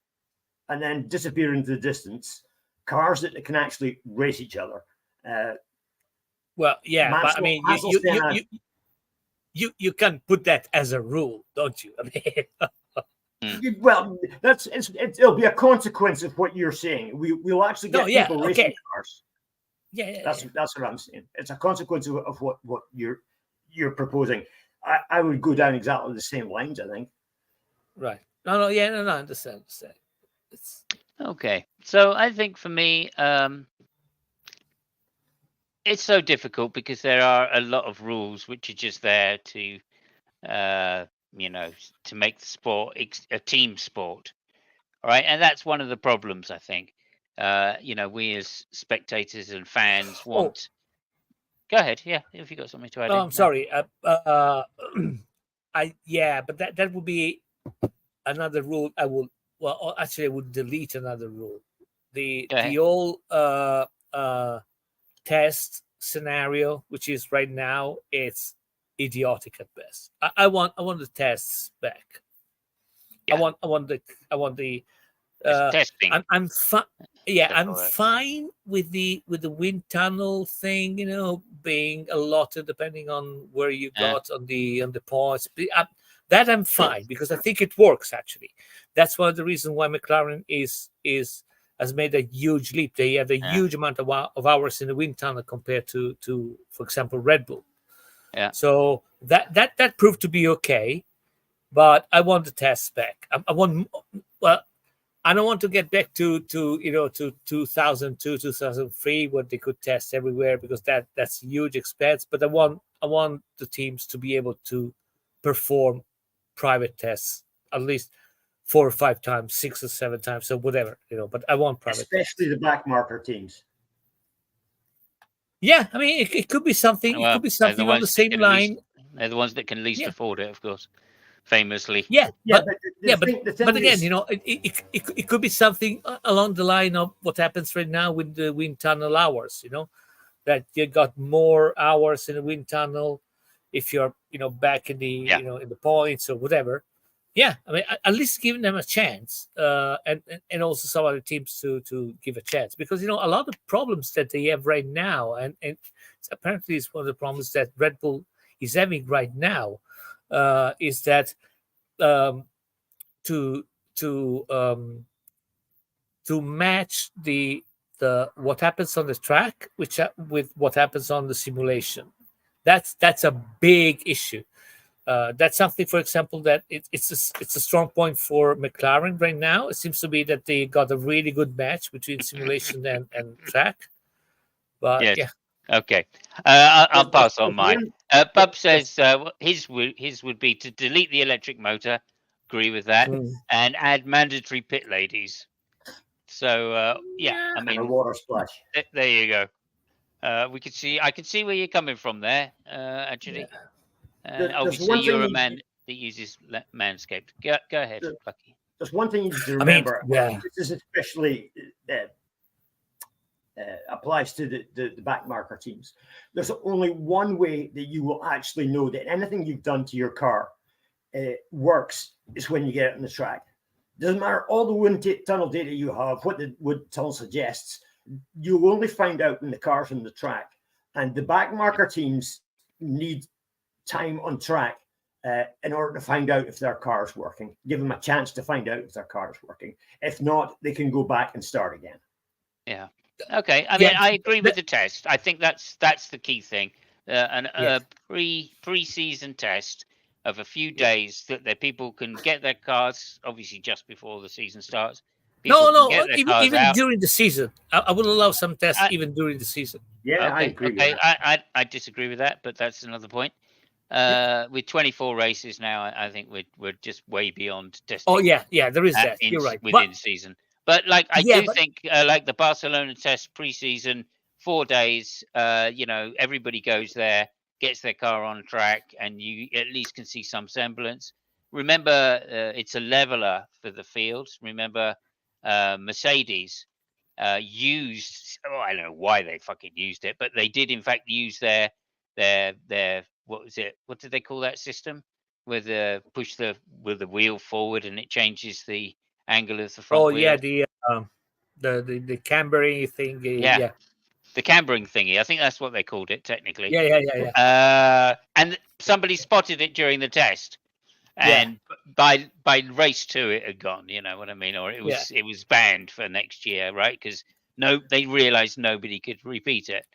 and then disappear into the distance. Cars that can actually race each other. Well, yeah, but I mean, you can put that as a rule, don't you? I mean, well, it'll be a consequence of what you're saying. We'll actually get people racing cars. Yeah, that's what I'm saying. It's a consequence of what you're proposing. I would go down exactly the same lines, I think. Right. No, I understand. It's... Okay. So I think for me, it's so difficult because there are a lot of rules which are just there to, to make the sport a team sport. All right. And that's one of the problems, I think. We as spectators and fans want. Go ahead. Yeah, if you got something to add. No, I'm sorry. But that would be another rule. I would delete another rule. The old test scenario, which is right now, it's idiotic at best. I want the tests back. Yeah. I want the testing. I'm fine. Yeah, I'm fine with the wind tunnel thing. Being allotted depending on where you got on the points. That I'm fine because I think it works. Actually, that's one of the reasons why McLaren has made a huge leap. They have a huge amount of hours in the wind tunnel compared to for example, Red Bull. Yeah. So that proved to be okay, but I want the tests back. I don't want to get back to 2002, 2003, where they could test everywhere because that's huge expense. But I want the teams to be able to perform private tests at least 4 or 5 times, 6 or 7 times, so whatever, But I want private, especially the back marker teams. Yeah, I mean, it could be something. It could be something on the same line. They're the ones that can least afford it, of course. Famously, but again, it could be something along the line of what happens right now with the wind tunnel hours. That you got more hours in the wind tunnel if you're back in the in the points or whatever. Yeah, I mean, at least giving them a chance, and also some other teams to give a chance, because a lot of problems that they have right now, and apparently it's one of the problems that Red Bull is having right now, is that to match the what happens on the track with what happens on the simulation. That's a big issue. That's something, for example, that it's a strong point for McLaren right now. It seems to be that they got a really good match between simulation and track. But yeah. Okay. I'll pass on mine. Bub says his would be to delete the electric motor, agree with that. Mm. And add mandatory pit ladies. So yeah, I And a mean, water splash. there you go. I can see where you're coming from there, actually. There's Obviously, one thing you're a you, man that uses Manscaped. Go ahead, Lucky. there's one thing you need to I mean, remember. yeah. This is especially applies to the back marker teams. There's only one way that you will actually know that anything you've done to your car works is when you get it on the track. Doesn't matter all the wind tunnel data you have, what the wind tunnel suggests, you'll only find out when the car's on the track. And the back marker teams need time on track in order to find out if their car is working. Give them a chance to find out if their car is working. If not, they can go back and start again. Yeah. Okay. I mean, I agree with the test. I think that's the key thing. A pre-season test of a few days that people can get their cars, obviously just before the season starts. No, even during the season. I will allow some tests even during the season. Yeah, okay, I agree. Okay, I disagree with that, but that's another point. With 24 races now, I think we're just way beyond testing. Oh yeah, there is that. You're right. Within season, but like I do think like the Barcelona test pre-season, 4 days. Everybody goes there, gets their car on track, and you at least can see some semblance. Remember, it's a leveler for the fields. Remember, Mercedes used. Oh, I don't know why they fucking used it, but they did in fact use their what was it? What did they call that system? Where the push with the wheel forward and it changes the angle of the front wheel. Yeah, the cambering thing. Yeah, the cambering thingy. I think that's what they called it technically. Yeah. And somebody spotted it during the test, and by race 2 it had gone. You know what I mean? Or it was banned for next year, right? Because they realized nobody could repeat it.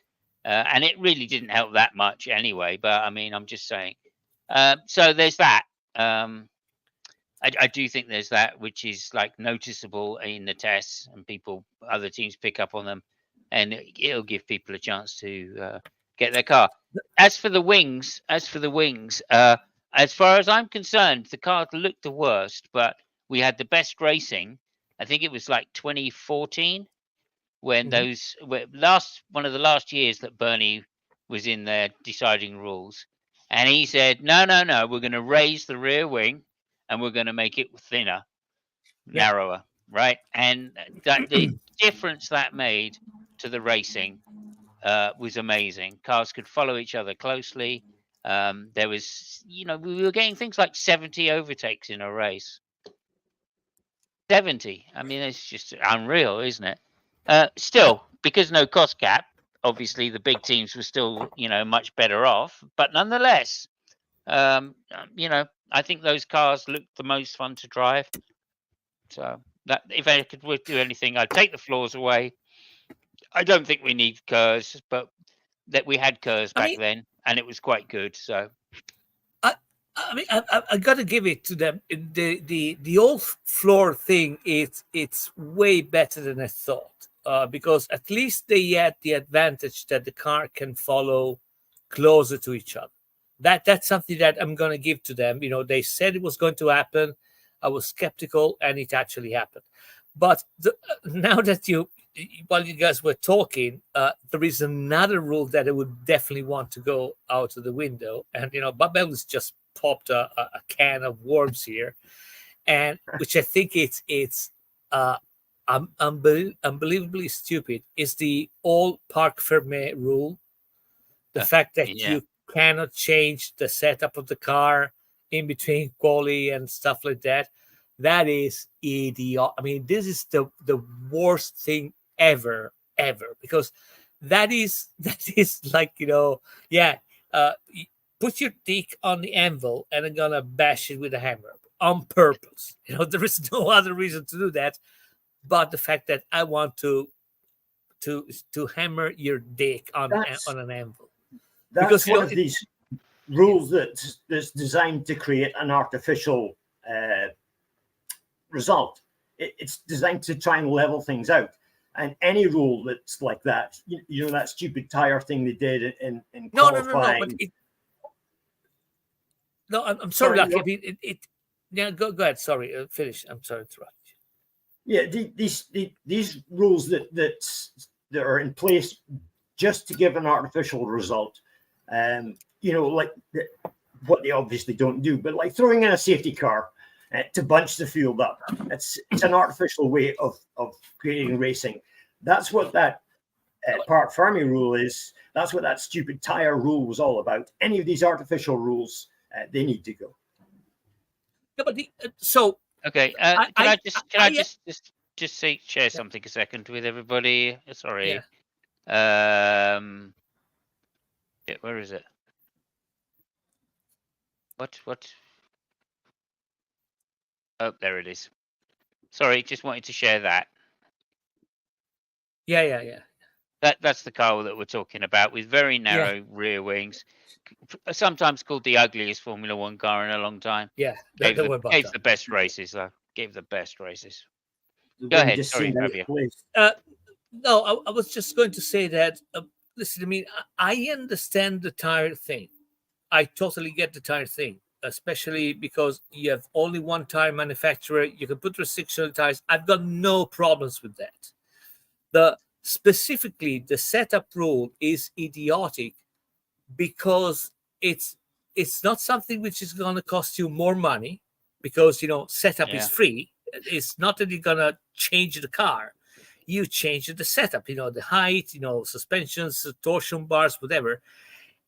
And it really didn't help that much anyway. But I mean, I'm just saying. So there's that. I do think there's that, which is like noticeable in the tests, and other teams pick up on them, and it'll give people a chance to get their car. As for the wings, as far as I'm concerned, the car looked the worst, but we had the best racing. I think it was like 2014. When one of the last years that Bernie was in there deciding rules, and he said, no, we're going to raise the rear wing and we're going to make it thinner, narrower, right? And the difference that made to the racing was amazing. Cars could follow each other closely. There was, we were getting things like 70 overtakes in a race. 70. I mean, it's just unreal, isn't it? Still, because no cost cap, obviously the big teams were still, much better off. But nonetheless, I think those cars looked the most fun to drive. So that if I could do anything, I'd take the flaws away. I don't think we need KERS, but that we had KERS back then, and it was quite good. So. I mean, I got to give it to them. The old floor thing, it's way better than I thought, because at least they had the advantage that the car can follow closer to each other. That's something that I'm going to give to them. They said it was going to happen. I was skeptical, and it actually happened. But now that while you guys were talking, there is another rule that I would definitely want to go out of the window. And, Babel has just popped a can of worms here, and which I think it's unbelievably stupid. Is the all parc fermé rule. The fact that you cannot change the setup of the car in between quali and stuff like that. That is idiot. I mean, this is the worst thing ever, because that is like, put your dick on the anvil and I'm gonna bash it with a hammer on purpose. There is no other reason to do that, but the fact that I want to hammer your dick on an anvil. That's one of these rules that's designed to create an artificial result. It's designed to try and level things out. And any rule that's like that, that stupid tire thing they did in qualifying. No, I'm sorry, Lucky. Yeah, go ahead. Sorry, finish. I'm sorry to interrupt you. Yeah, these rules that are in place just to give an artificial result, like what they obviously don't do, but like throwing in a safety car to bunch the field up. It's an artificial way of creating racing. That's what that part Fermi rule is. That's what that stupid tire rule was all about. Any of these artificial rules, they need to go. Yeah, but so Okay. I Can I just share something a second with everybody? Sorry. Yeah. Where is it? What? Oh, there it is. Sorry, just wanted to share that. Yeah. That's the car that we're talking about, with very narrow rear wings, sometimes called the ugliest Formula One car in a long time. Yeah, Gave don't worry about the that. best races though. Gave the best races. The Go wing ahead. just Sorry, seemed out of Fabio. place. No, I was just going to say that. Listen, I mean, I understand the tire thing. I totally get the tire thing, especially because you have only one tire manufacturer. You can put restriction on the tires. I've got no problems with that. Specifically, the setup rule is idiotic because it's not something which is going to cost you more money, because setup is free. It's not that you're going to change the car. You change the setup, the height, suspensions, torsion bars, whatever,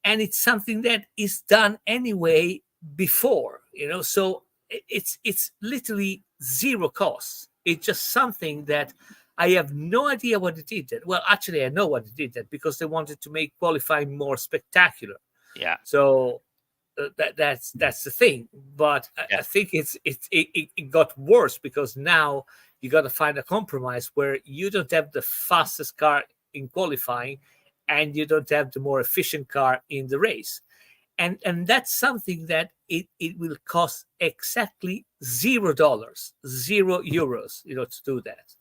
and it's something that is done anyway before, so it's literally zero cost. It's just something that I have no idea what it did that. Well, actually, I know what it did that, because they wanted to make qualifying more spectacular. Yeah. So that's the thing. But I think it got worse, because now you got to find a compromise where you don't have the fastest car in qualifying, and you don't have the more efficient car in the race. And that's something that it will cost exactly $0, €0, to do that.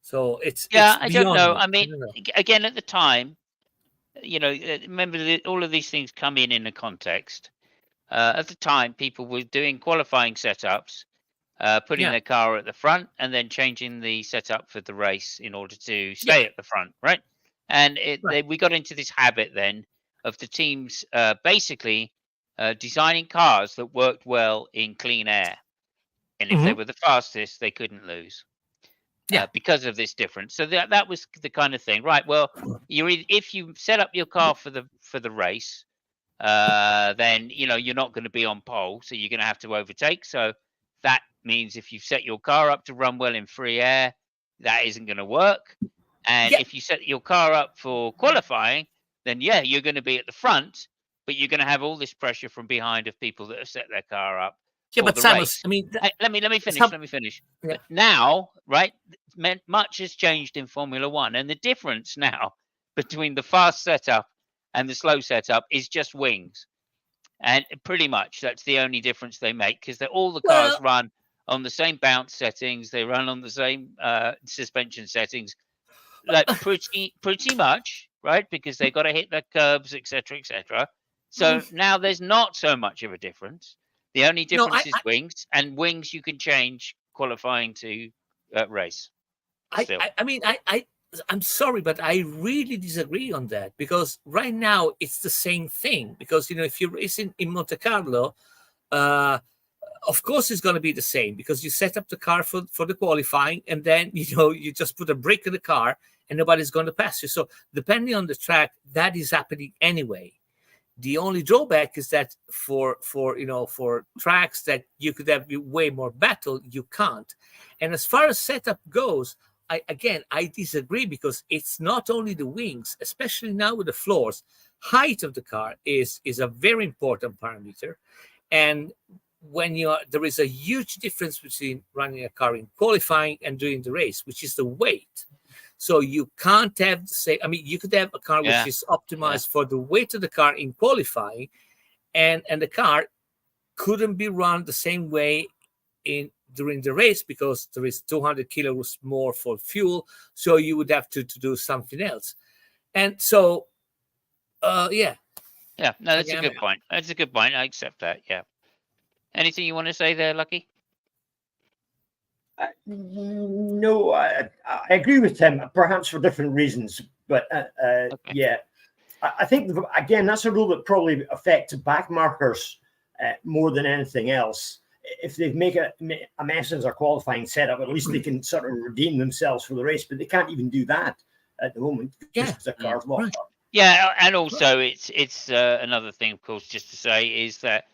So it's I don't beyond know. me. I mean, again, at the time, remember that all of these things come in a context. At the time, people were doing qualifying setups, putting their car at the front, and then changing the setup for the race in order to stay at the front, right? And we got into this habit then of the teams basically designing cars that worked well in clean air, and if they were the fastest, they couldn't lose. Because of this difference. So that was the kind of thing, right? Well, if you set up your car for the race, then you're not going to be on pole, so you're going to have to overtake. So that means if you set your car up to run well in free air, that isn't going to work. And if you set your car up for qualifying, then you're going to be at the front, but you're going to have all this pressure from behind of people that have set their car up for but the Simon, race. I mean, let me finish. But now, right, much has changed in Formula One, and the difference now between the fast setup and the slow setup is just wings, and pretty much that's the only difference they make, because all the cars run on the same bounce settings, they run on the same suspension settings, like pretty much, right? Because they got to hit the curbs, etc., etc. So now there's not so much of a difference. The only difference is wings, and wings you can change qualifying to race. I'm sorry, but I really disagree on that, because right now it's the same thing. Because if you're racing in Monte Carlo, of course it's going to be the same, because you set up the car for the qualifying, and then you just put a brake in the car, and nobody's going to pass you. So depending on the track, that is happening anyway. The only drawback is that for tracks that you could have way more battle, you can't. And as far as setup goes, I disagree, because it's not only the wings, especially now with the floors. Height of the car is a very important parameter, and when there is a huge difference between running a car in qualifying and doing the race, which is the weight. So you can't have you could have a car which is optimized for the weight of the car in qualifying, and the car couldn't be run the same way during the race, because there is 200 kilos more for fuel. So you would have to do something else. And so, no, that's a good point. That's a good point. I accept that. Yeah. Anything you want to say there, Lucky? No, I agree with him, perhaps for different reasons. But Okay. yeah, I think, again, that's a rule that probably affects back markers more than anything else. If they make a mess as their qualifying setup, at least they can sort of redeem themselves for the race. But they can't even do that at the moment Yeah. because the car's locked Right. up. Yeah, and also it's another thing, of course, just to say is that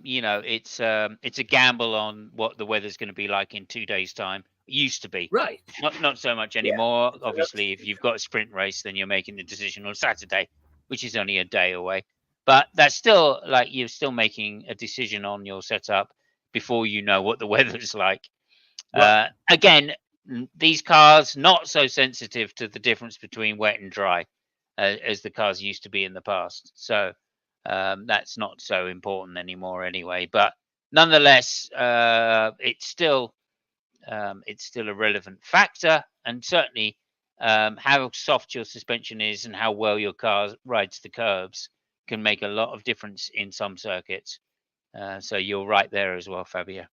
you know, it's a gamble on what the weather's going to be like in 2 days' time. It used to be, Right. not so much Yeah. anymore. Obviously, if you've got a sprint race, then you're making the decision on Saturday, which is only a day away. But that's still like you're still making a decision on your setup before you know what the weather's like. Right. Again, these cars not so sensitive to the difference between wet and dry as the cars used to be in the past. So that's not so important anymore anyway. But nonetheless, it's still a relevant factor, and certainly how soft your suspension is and how well your car rides the curbs can make a lot of difference in some circuits. So you're right there as well, Fabio.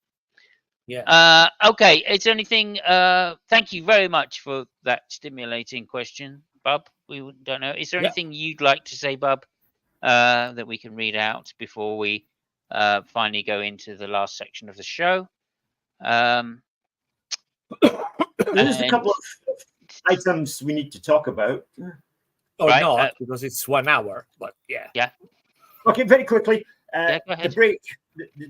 Yeah. Okay, is there anything? Thank you very much for that stimulating question, Bub. We don't know. Is there Yeah. anything you'd like to say, Bub, that we can read out before we finally go into the last section of the show? There's a And couple of items we need to talk about. Or Right, not, because it's 1 hour. But yeah. yeah, Okay, very quickly. yeah, go The ahead.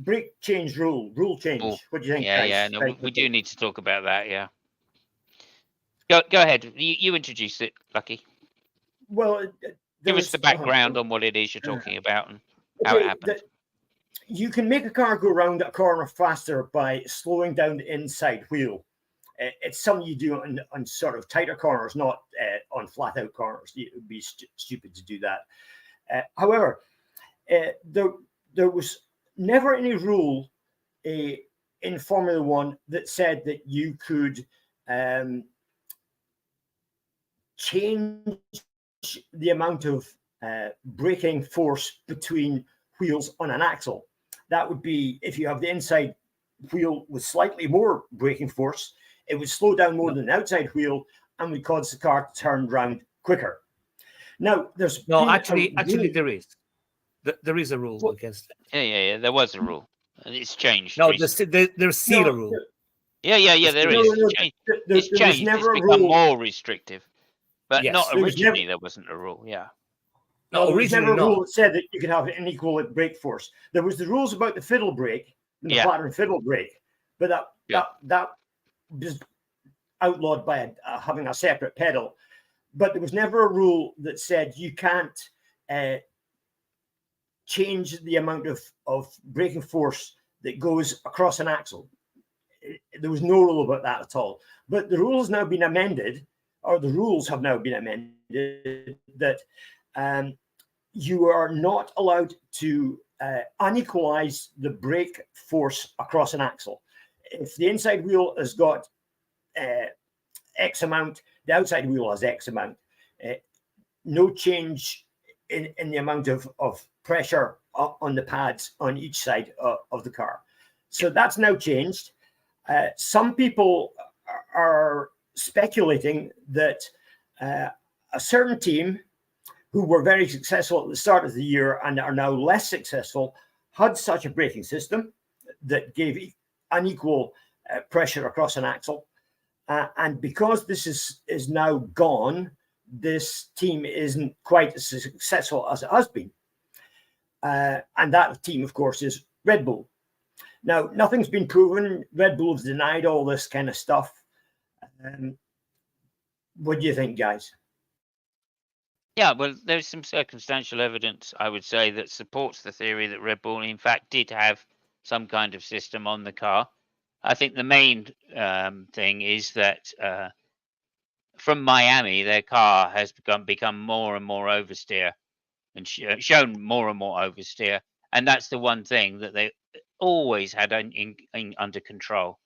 brake change rule change. Oh, What do you think, yeah, guys? yeah. No, Very we quickly. do need to talk about that. Yeah. Go ahead. You introduce it, Lucky. Well, Give us the background on what it is you're talking about and how it happened. You can make a car go around a corner faster by slowing down the inside wheel. It's something you do on sort of tighter corners, not on flat out corners. It would be stupid to do that. However, there was never any rule in Formula One that said that you could change the amount of braking force between wheels on an axle. That would be if you have the inside wheel with slightly more braking force, it would slow down more than the outside wheel and would cause the car to turn around quicker. Now, there's actually there is. There is a rule against that. Yeah. There was a rule. It's changed. No, recently. there's still a rule. Yeah. There is. It's changed. Never It's become more restrictive, but Yes. not originally. There wasn't a rule. Yeah. No, there was never a rule not. that said that you could have an equal brake force. There was the rules about the fiddle brake, the pattern fiddle brake, but that was outlawed by having a separate pedal. But there was never a rule that said you can't change the amount of braking force that goes across an axle. There was no rule about that at all. But the rule has now been amended, or the rules have now been amended, that you are not allowed to unequalize the brake force across an axle. If the inside wheel has got X amount, the outside wheel has X amount. No change in the amount of pressure on the pads on each side of the car. So that's now changed. Some people are speculating that a certain team who were very successful at the start of the year and are now less successful had such a braking system that gave unequal pressure across an axle. And because this is now gone, this team isn't quite as successful as it has been. And that team, of course, is Red Bull. Now, nothing's been proven. Red Bull has denied all this kind of stuff. What do you think, guys? Yeah, well, there's some circumstantial evidence, I would say, that supports the theory that Red Bull, in fact, did have some kind of system on the car. I think the main thing is that from Miami, their car has become more and more oversteer and shown more and more oversteer. And that's the one thing that they always had under control.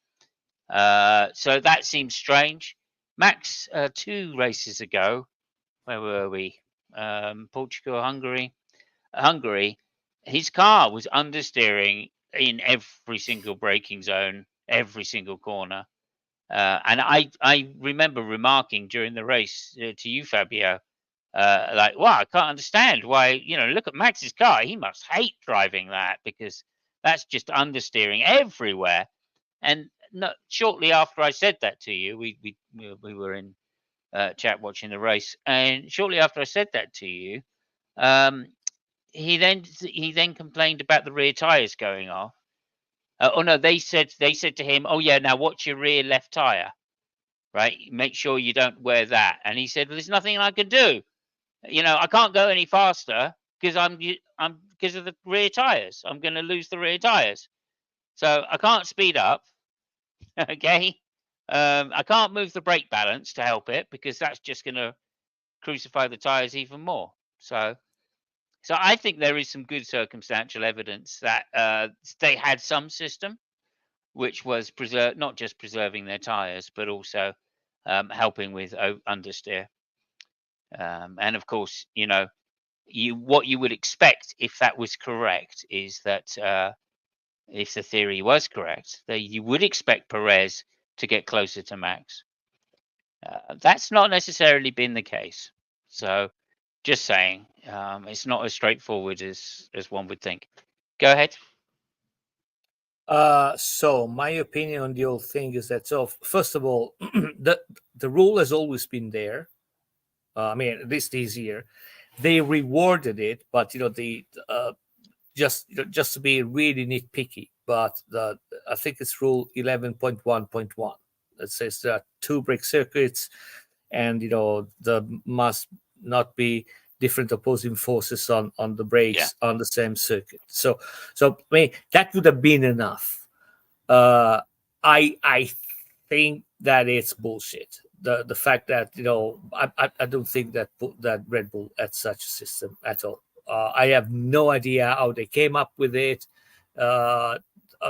So that seems strange. Max, 2 races ago, where were we? Portugal, Hungary. His car was understeering in every single braking zone, every single corner. And I remember remarking during the race to you, Fabio, like, wow, I can't understand why, look at Max's car. He must hate driving that because that's just understeering everywhere. And shortly after I said that to you, we were in chat watching the race, and shortly after I said that to you, um, he then complained about the rear tires going off. Oh no, they said to him, "Oh yeah, now watch your rear left tire, right? Make sure you don't wear that." And he said, "Well, there's nothing I can do. I can't go any faster because I'm because of the rear tires. I'm going to lose the rear tires, so I can't speed up." Okay, I can't move the brake balance to help it because that's just going to crucify the tires even more. So I think there is some good circumstantial evidence that they had some system which was not just preserving their tires, but also helping with understeer. And of course, what you would expect if that was correct is that if the theory was correct, that you would expect Perez to get closer to Max. That's not necessarily been the case. So just saying, it's not as straightforward as one would think. Go ahead. So my opinion on the whole thing is that, so first of all, the rule has always been there. I mean, at least this year, they rewarded it, but just to be really nitpicky. But I think it's rule 11.1.1 that says there are 2 brake circuits, and there must not be different opposing forces on the brakes on the same circuit. So I mean, that would have been enough. I think that it's bullshit. The fact that I don't think that Red Bull had such a system at all. I have no idea how they came up with it,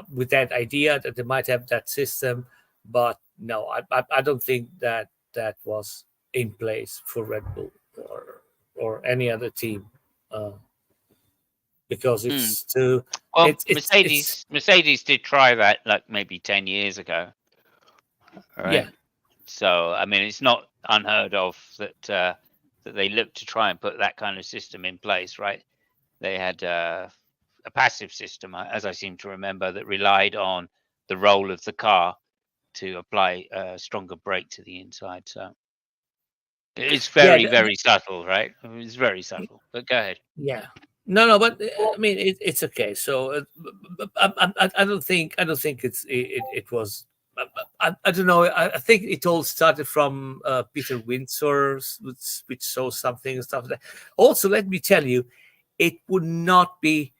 with that idea that they might have that system, but no, I don't think that was in place for Red Bull or any other team, because it's too. Well, Mercedes did try that like maybe 10 years ago, right? Yeah. So I mean, it's not unheard of that they looked to try and put that kind of system in place, right? They had a passive system, as I seem to remember, that relied on the roll of the car to apply a stronger brake to the inside. So it's very subtle, right? It's very subtle. But go ahead. Yeah. No, but I mean, it's okay. So I don't think it was. I don't know. I think it all started from Peter Windsor, which saw something and stuff like that. Also, let me tell you, it would not be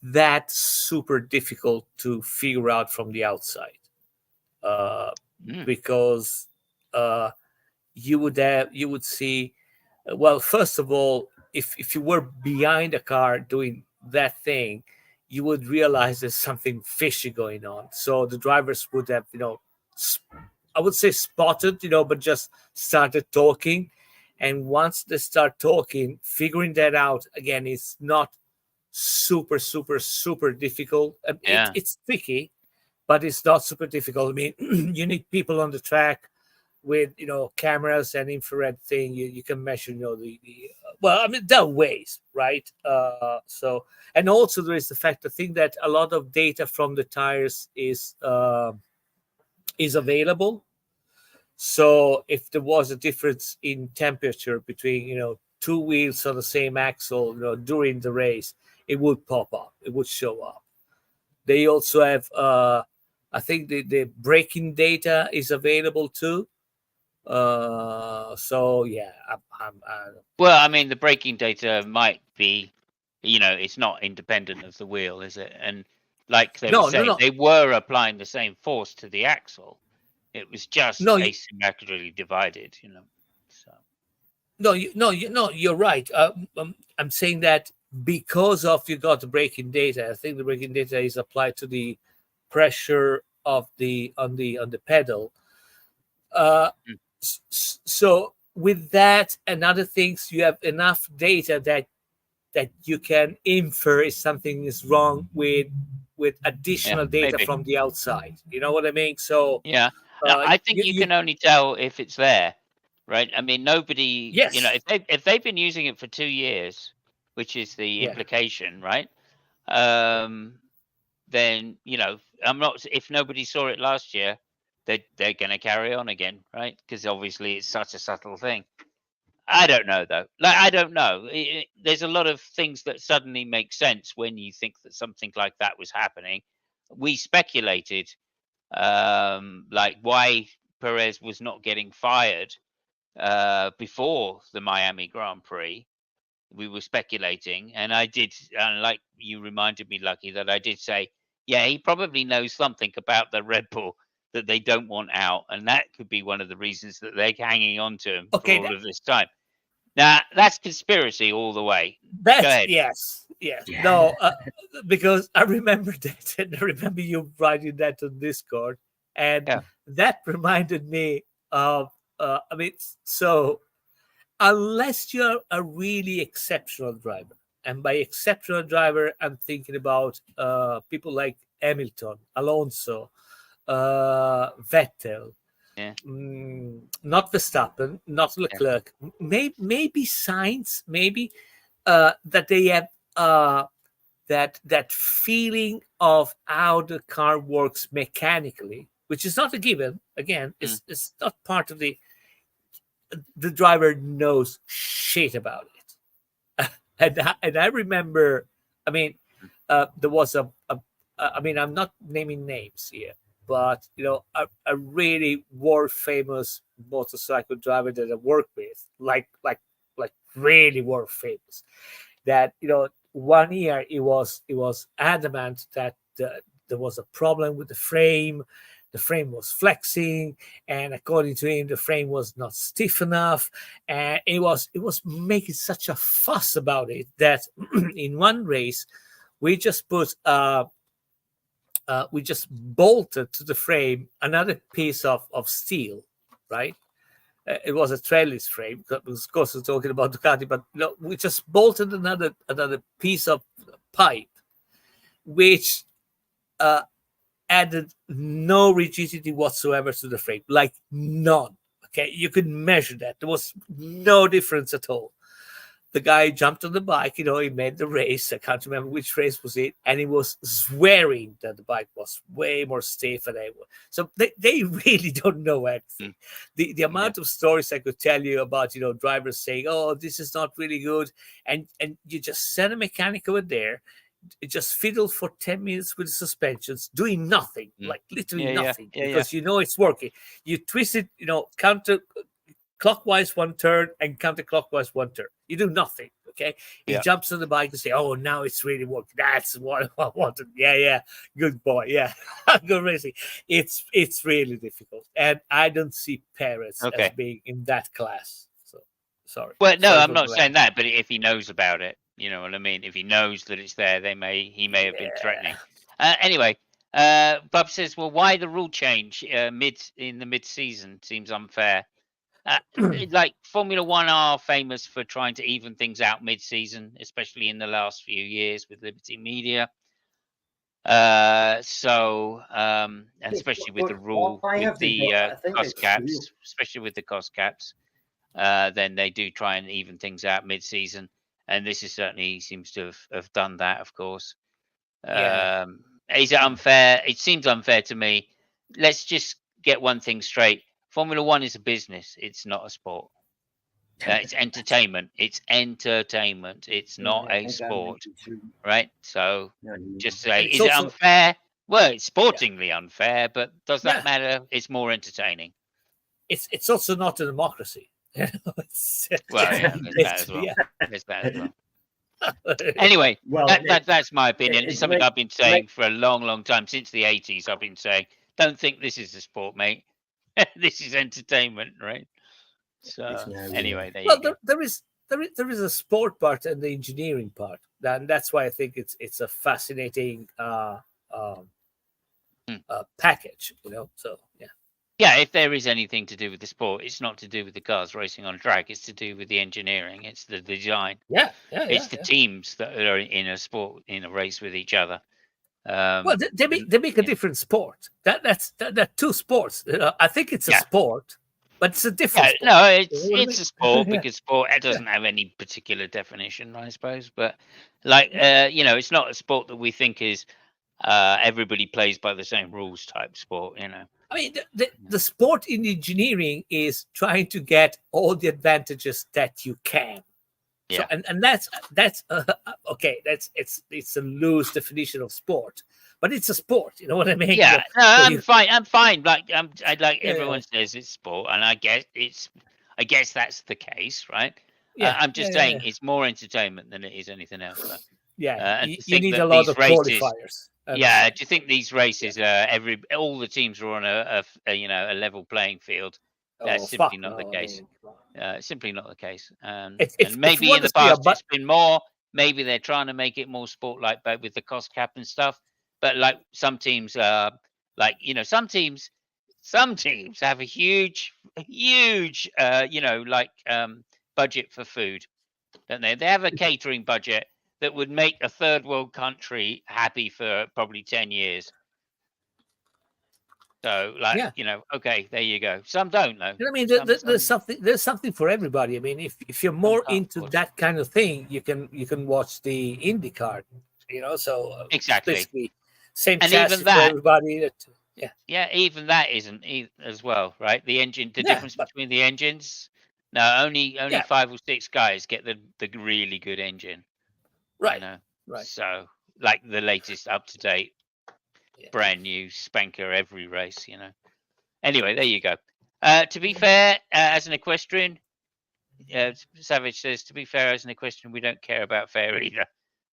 that super difficult to figure out from the outside, because you would see. Well, first of all, if you were behind a car doing that thing, you would realize there's something fishy going on. So the drivers would have, I would say spotted, but just started talking. And once they start talking, figuring that out again, it's not super difficult. It's tricky, but it's not super difficult. I mean, you need people on the track with cameras and infrared thing. You can measure well, I mean, there are ways, right? So, and also there is the fact, I think that a lot of data from the tires is available. So if there was a difference in temperature between 2 wheels on the same axle during the race, it would pop up, it would show up. They also have I think the braking data is available too. So yeah, well, I mean, the braking data might be, it's not independent of the wheel, is it? And like they were saying, they were applying the same force to the axle. It was just asymmetrically divided, So you're right. I'm saying that because of you got the braking data. I think the braking data is applied to the pressure of on the pedal. So with that and other things, you have enough data that you can infer if something is wrong with additional data maybe. from the outside. You know what I mean? So Yeah. No, I think you you can only tell if it's there, right? I mean, nobody, yes, if they've been using it for 2 years, which is the yeah, implication, right? Um, then I'm not. If nobody saw it last year, they're going to carry on again, right? Because obviously it's such a subtle thing. I don't know though. Like I don't know. There's a lot of things that suddenly make sense when you think that something like that was happening. We speculated, like why Perez was not getting fired before the Miami Grand Prix. We were speculating, and I did, and like you reminded me, Lucky, that I did say, yeah, he probably knows something about the Red Bull that they don't want out, and that could be one of the reasons that they're hanging on to him for okay, all of this time. Now, that's conspiracy all the way. Go that's ahead. yes. No, because I remember that, and I remember you writing that on Discord, and Yeah. that reminded me of. I mean, so unless you're a really exceptional driver, and by exceptional driver, I'm thinking about people like Hamilton, Alonso, Vettel, Yeah. not Verstappen, not Yeah. Leclerc, maybe Sainz, maybe that they have that feeling of how the car works mechanically, which is not a given. Again, it's not part of the driver knows shit about it. and I remember, I mean, there was I mean, I'm not naming names here, but a really world famous motorcycle driver that I worked with, like really world famous. That 1 year he was adamant that there was a problem with the frame. The frame was flexing, and according to him, the frame was not stiff enough, and it was making such a fuss about it that in one race we just we just bolted to the frame another piece of steel, right? It was a trellis frame, because of course we're talking about Ducati, but we just bolted another piece of pipe, which added no rigidity whatsoever to the frame, like none. Okay, you could measure that. There was no difference at all. The guy jumped on the bike, he made the race. I can't remember which race was it, and he was swearing that the bike was way more stiff than ever. So they really don't know anything. The amount of stories I could tell you about, drivers saying, "Oh, this is not really good," and you just send a mechanic over there, just fiddle for 10 minutes with the suspensions, doing nothing, like literally nothing, because it's working. You twist it, counter clockwise one turn and counterclockwise one turn. You do nothing. Okay. He jumps on the bike and say, "Oh, now it's really working. That's what I wanted." Yeah. Good boy. Yeah. Good racing. It's really difficult. And I don't see Perez as being in that class. So sorry. Well, no, Sorry I'm for not the saying that, but if he knows about it, you know what I mean? If he knows that it's there, he may have been threatening. Anyway, Bob says, well, why the rule change in the mid-season seems unfair. Like Formula One are famous for trying to even things out mid-season, especially in the last few years with Liberty Media. And especially with the rule with the cost caps, especially with the cost caps, then they do try and even things out mid-season, and this is certainly seems to have done that, of course. Is it unfair? It seems unfair to me. Let's just get one thing straight. Formula One is a business. It's not a sport. It's entertainment. It's entertainment. It's not a sport, right? So just say, is it unfair? Well, it's sportingly unfair, but does that matter? It's more entertaining. It's also not a democracy. Well, yeah, there's that as well. Anyway, that's my opinion. It's something I've been saying for a long, long time. Since the 80s, I've been saying, don't think this is a sport, mate. This is entertainment, right? So anyway, there you go. There is a sport part and the engineering part, and that's why I think it's a fascinating package. So yeah. Yeah, if there is anything to do with the sport, it's not to do with the cars racing on track. It's to do with the engineering. It's the design. Yeah, It's the teams that are in a sport, in a race with each other. Well, they make a different sport. That's two sports. I think it's a sport, but it's a different sport. No, it's a sport because sport doesn't have any particular definition, I suppose. But like it's not a sport that we think is everybody plays by the same rules type sport. I mean, the sport in engineering is trying to get all the advantages that you can. So, and that's okay. It's a loose definition of sport, but it's a sport. You know what I mean? Yeah, no, I'm fine. I'm fine. Like everyone says it's sport, and I guess that's the case, right? Yeah, I'm just saying it's more entertainment than it is anything else. So. Yeah, you need a lot of qualifiers. Yeah, do you think these races, all the teams are on a level playing field? That's simply not the case. Simply not the case. And maybe in the past it's been more. Maybe they're trying to make it more sport-like, but with the cost cap and stuff. But like some teams, some teams have a huge, budget for food, don't they? They have a catering budget that would make a third world country happy for probably 10 years. So, okay, there you go. Some don't, though. I mean, there's something for everybody. I mean, if you're more into that kind of thing, you can watch the IndyCar. So exactly same chassis for everybody. Even that isn't as well, right? The engine, the difference between the engines. No, only 5 or 6 guys get the really good engine. Right. Right. So, like the latest up to date, brand new spanker every race, Anyway, there you go. To be fair, as an equestrian, Savage says, to be fair, as an equestrian, we don't care about fair either.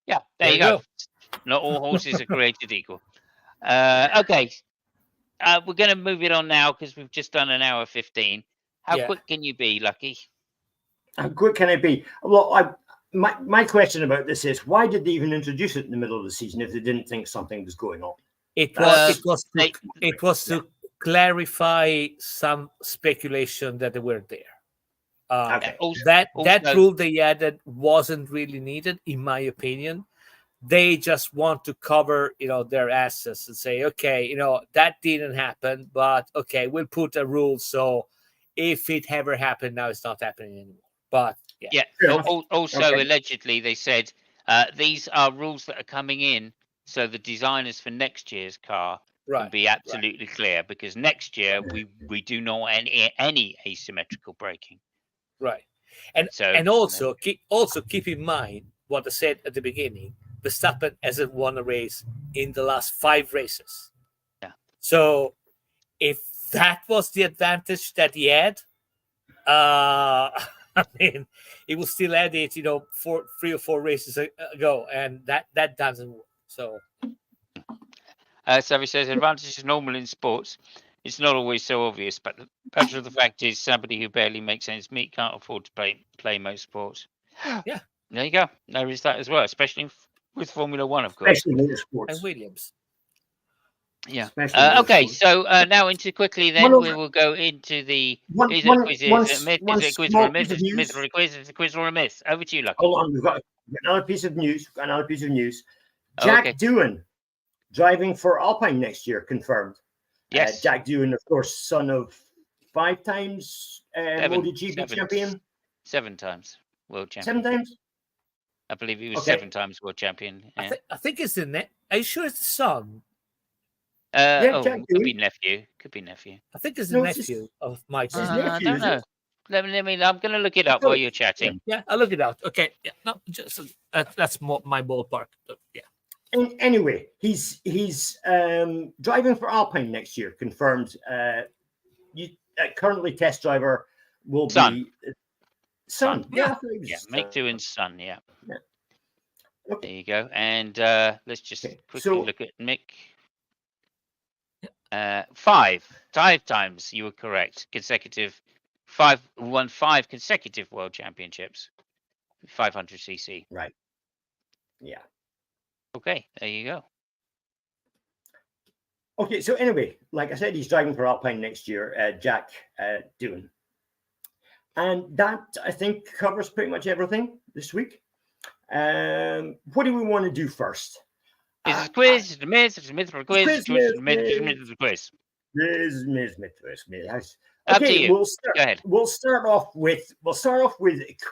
Yeah, there you go. Not all horses are created equal. Okay. We're going to move it on now because we've just done an hour 15. How quick can you be, Lucky? How quick can I be? Well, my question about this is, why did they even introduce it in the middle of the season if they didn't think something was going on? It was to clarify some speculation that they weren't there. That rule they added wasn't really needed, in my opinion. They just want to cover, their assets and say, okay, that didn't happen, but okay, we'll put a rule so if it ever happened, now it's not happening anymore. But also allegedly they said these are rules that are coming in, so the designers for next year's car can be absolutely clear, because next year we do not want any asymmetrical braking. Right, and also keep in mind what I said at the beginning. Verstappen hasn't won a race in the last 5 races. Yeah. So if that was the advantage that he had, I mean, he was still at it, 3 or 4 races ago, and that doesn't work. So, Savvy says, advantage is normal in sports. It's not always so obvious, but the fact of the fact is, somebody who barely makes ends meet can't afford to play most sports. Yeah, there you go. There is that as well, especially with Formula One, of course. Especially motorsports. And Williams. Yeah. Okay, so now into quickly then we will go into the is it a quiz or a myth? Is it a quiz or a myth? Over to you, Lucky. Hold on, we've got another piece of news. Jack Doohan driving for Alpine next year, confirmed. Yes. Jack Doohan, of course, son of 5 times MotoGP champion. 7 times world champion. 7 times? I believe he was 7 times world champion. Yeah. I think it's the net. Are you sure it's the son? Could be nephew. I think it's the nephew of Mike. I don't know. Let me. I'm going to look it up while you're chatting. Yeah, I'll look it out. Okay. Yeah. No, just that's more my ballpark. Yeah. Anyway, he's driving for Alpine next year, confirmed. Currently, test driver will be son. Yeah, Mick Doohan's son. Yeah. Okay. There you go. And let's just quickly look at Mick. 5 times, you were correct. Consecutive 5 won 5 consecutive world championships. 500cc. Right. Yeah. Okay, there you go. Okay, so anyway, like I said, he's driving for Alpine next year, Jack Doohan. And that, I think, covers pretty much everything this week. What do we want to do first? Is it a quiz? Is it a myth? Is it a myth for a quiz? Quiz, Is it a myth? Is it a myth for a quiz? Okay, Up to you. we'll start. Go ahead. We'll start off with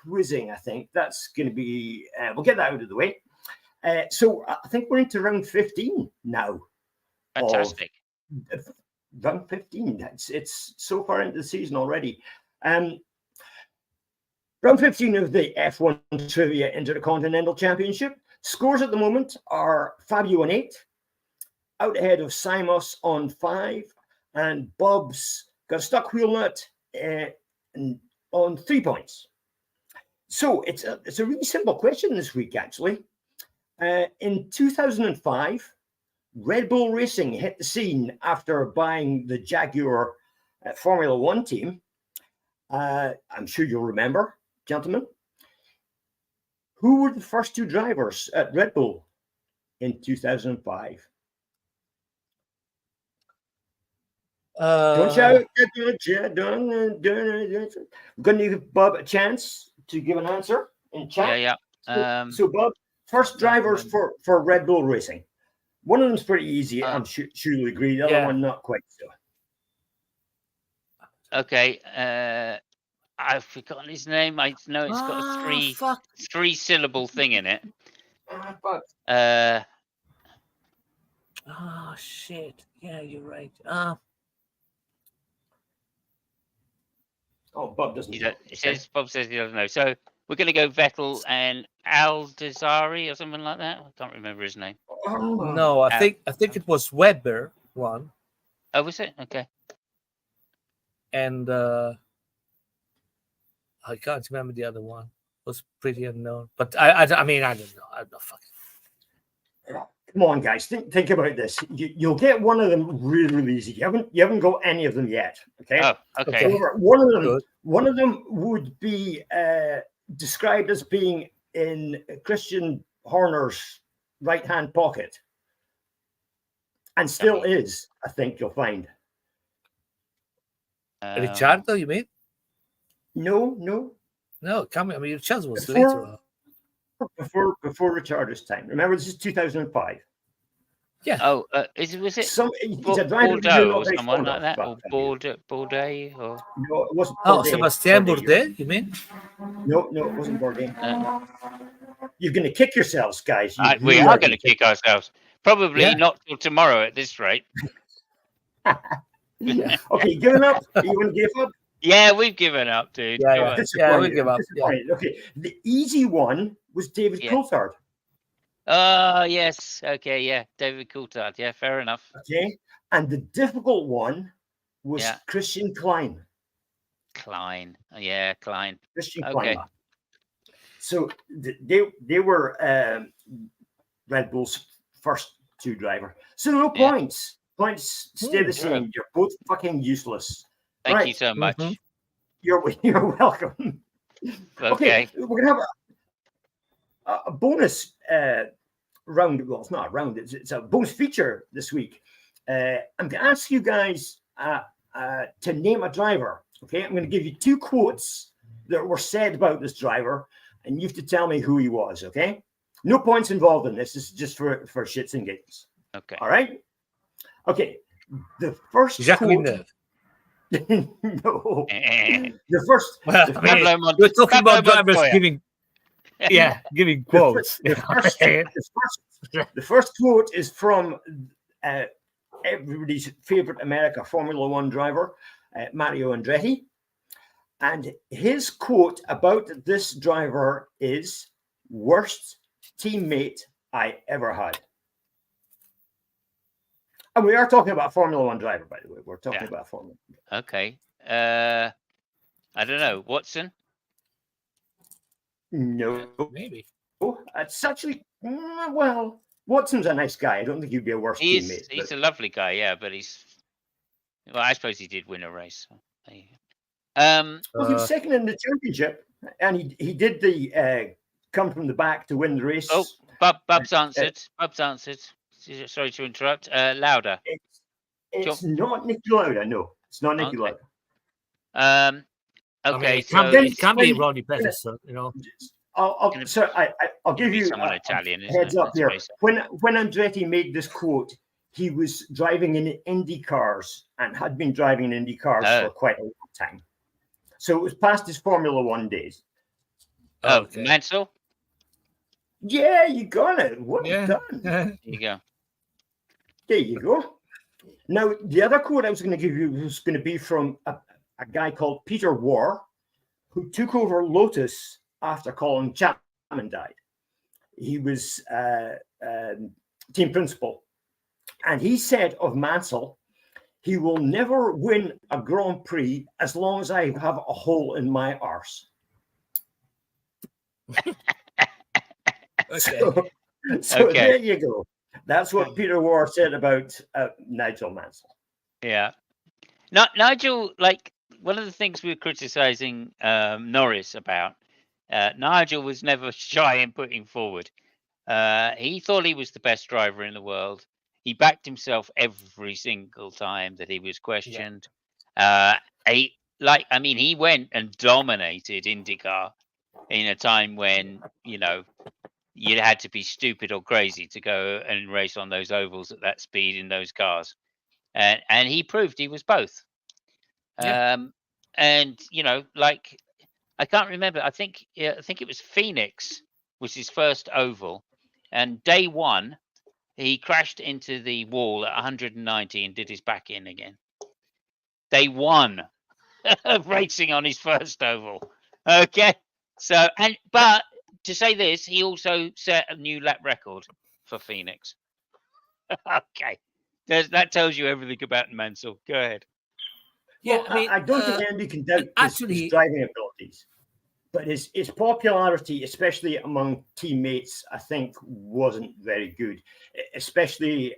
quizzing. I think that's going to be. We'll get that out of the way. So I think we're into round 15 now. Fantastic. Round 15. It's so far into the season already. Round 15 of the F1 Trivia Intercontinental Championship. Scores at the moment are Fabio on 8, out ahead of Simos on 5, and Bob's got a stuck wheel nut on 3 points. So it's a really simple question this week, actually. In 2005, Red Bull Racing hit the scene after buying the Jaguar Formula One team. I'm sure you'll remember, gentlemen. Who were the first 2 drivers at Red Bull in 2005? Don't shout. We're going to give Bob a chance to give an answer in chat. Yeah. So Bob, first drivers for Red Bull Racing. One of them's pretty easy. I'm sure you'll agree. The other one, not quite so. Okay. I've forgotten his name. I know it's got a three-syllable thing in it. Shit. Yeah, you're right. Bob doesn't know. Bob says he doesn't know. So we're going to go Vettel and Aldazari or something like that. I can't remember his name. No, I think it was Webber one. Oh, was it? Okay. And I can't remember the other one. It was pretty unknown. But I mean, I don't know. I'm not fucking. Come on, guys. Think about this. You'll get one of them really, really easy. You haven't got any of them yet. Okay. Oh, okay. So one of them would be described as being in Christian Horner's right-hand pocket, and still is. I think you'll find. Ricciardo, you mean? No. Come on. I mean, Ricciardo was later on. Before Ricciardo's time. Remember, this is 2005. Yeah. Oh, was it He's a driver Bordeaux or someone like that, or Bordeaux, or no, it wasn't. Sebastian Bourdais, you mean? No, it wasn't Bourdais. You're going to kick yourselves, guys. We are going to kick ourselves. Probably not till tomorrow at this rate. Okay, giving up? You want to give up? Yeah, we've given up, dude. Yeah, we give up. Yeah. Okay, the easy one was David Coulthard. Oh, yes. Okay, yeah. David Coulthard. Yeah, fair enough. Okay, and the difficult one was Christian Klein. Klein. Christian Klein. So they were Red Bull's first 2 driver. So no points. Points stay the same. You're both fucking useless. Thank you so much. Mm-hmm. You're welcome. Okay. We're gonna have a bonus round. Well, it's not a round. It's a bonus feature this week. I'm going to ask you guys to name a driver. Okay, I'm going to give you 2 quotes that were said about this driver, and you have to tell me who he was. Okay, no points involved in this. This is just for shits and giggles. Okay. All right. Okay. The first quote. No. The first. We're talking about drivers giving quotes. The first quote is from everybody's favorite Formula One driver, Mario Andretti. And his quote about this driver is, "Worst teammate I ever had." And we are talking about a Formula One driver, by the way. We're talking about Formula One. Okay. I don't know. Watson? No. Maybe. Oh, it's actually, well, Watson's a nice guy. I don't think he'd be a worse teammate. He's a lovely guy, but well, I suppose he did win a race. So there you go. Well, he was second in the championship, and he did the come from the back to win the race. Oh, Bub's answered. Sorry to interrupt. Lauda. It's not Nicky Lauda. No, it's not Nicky Okay. Lauda. Okay, it so can't be Ronnie Peterson, you know. I'll give be you someone a Italian, isn't heads it? up Let's here. face it. When Andretti made this quote, he was driving in Indy cars and had been driving in Indy cars for quite a long time. So it was past his Formula One days. Okay. Mansell? Yeah, you got it. Well done. There you go. There you go. Now, the other quote I was going to give you was going to be from a guy called Peter Warr, who took over Lotus after Colin Chapman died. He was team principal. And he said of Mansell, he will never win a Grand Prix as long as I have a hole in my arse. Okay. So there you go. That's what Peter Warr said about Nigel Mansell. Yeah. Nigel, like, one of the things we were criticizing Norris about, Nigel was never shy in putting forward. He thought he was the best driver in the world. He backed himself every single time that he was questioned. He went and dominated IndyCar in a time when, you know, you had to be stupid or crazy to go and race on those ovals at that speed in those cars. And he proved he was both. And, you know, like, I can't remember. I think it was Phoenix was his first oval. And day one, he crashed into the wall at 190 and did his back in again. Day one of racing on his first oval. Okay. So, but to say this, he also set a new lap record for Phoenix. Okay. That tells you everything about Mansell. Go ahead. Yeah, well, I don't think anybody can doubt his driving abilities. But his popularity, especially among teammates, I think wasn't very good. Especially,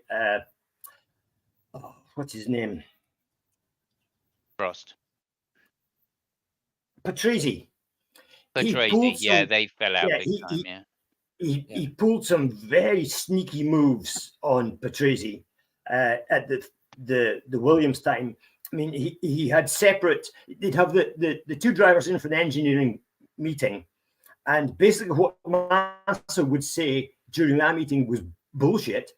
what's his name? Frost. Patrese. Yeah, they fell out big time, He pulled some very sneaky moves on Patrese at the Williams time. I mean, he had separate. They'd have the two drivers in for the engineering meeting, and basically what Massa would say during that meeting was bullshit,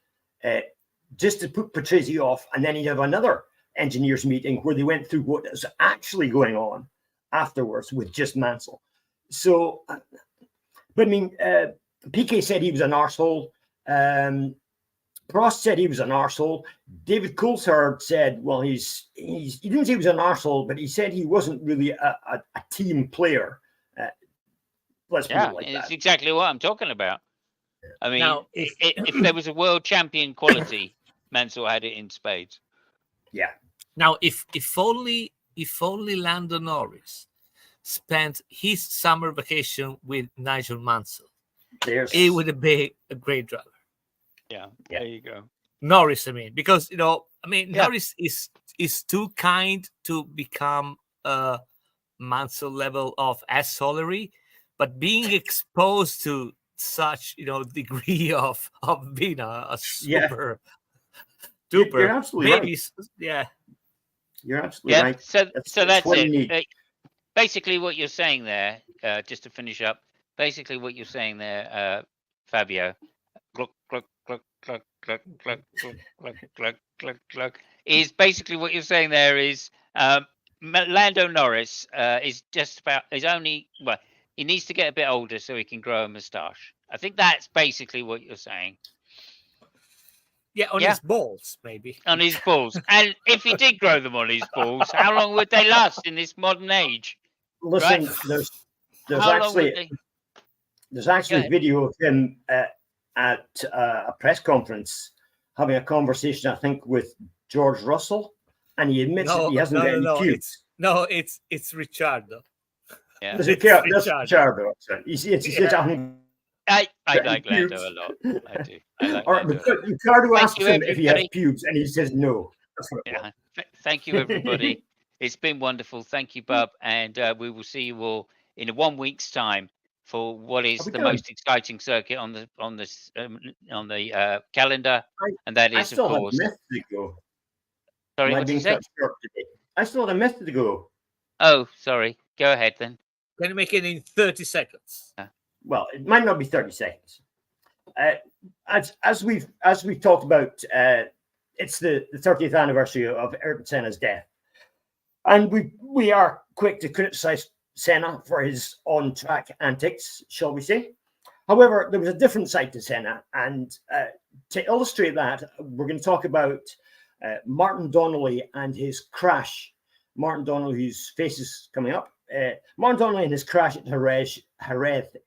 just to put Patrese off, and then he'd have another engineers meeting where they went through what is actually going on afterwards with just Mansell. So, but I mean, Piquet said he was an arsehole. Prost said he was an arsehole. David Coulthard said, well, he didn't say he was an arsehole, but he said he wasn't really a team player. Let's put it like that. It's exactly what I'm talking about. I mean, now, if there was a world champion quality, Mansell had it in spades. Yeah. Now, if only Lando Norris spent his summer vacation with Nigel Mansell, he would be a great driver. Yeah, there you go. Norris, I mean, because Norris is too kind to become a Mansell level of assholery, but being exposed to such degree of being a super duper, you're absolutely maybe right. Yeah, you're absolutely right. So that's it. Basically, what you're saying there, just to finish up, basically what you're saying there, Fabio, is basically what you're saying there is Lando Norris is he needs to get a bit older so he can grow a moustache. I think that's basically what you're saying. Yeah, on his balls, maybe. On his balls. And if he did grow them on his balls, how long would they last in this modern age? Listen, right? there's actually video of him at a press conference having a conversation, I think, with George Russell, and he admits that he hasn't got any pubes. It's Ricciardo. Yeah, that's Ricciardo. He says, I like Lando a lot. I do. I like Lando. Ricciardo asks him if he has pubes, and he says no. Yeah. Thank you, everybody. It's been wonderful. Thank you, Bob, and we will see you all in 1 week's time for what is the most exciting circuit on the calendar, and that is, of course, Sorry, Am I what did you being say? cut short today? I thought I missed it ago. Oh, sorry. Go ahead then. Can you make it in 30 seconds? Well, it might not be 30 seconds. As we've talked about, it's the 30th anniversary of Ayrton Senna's death, and we are quick to criticize Senna for his on-track antics, shall we say? However, there was a different side to Senna, and to illustrate that, we're going to talk about Martin Donnelly and his crash. Martin Donnelly, whose face is coming up. Martin Donnelly and his crash at Jerez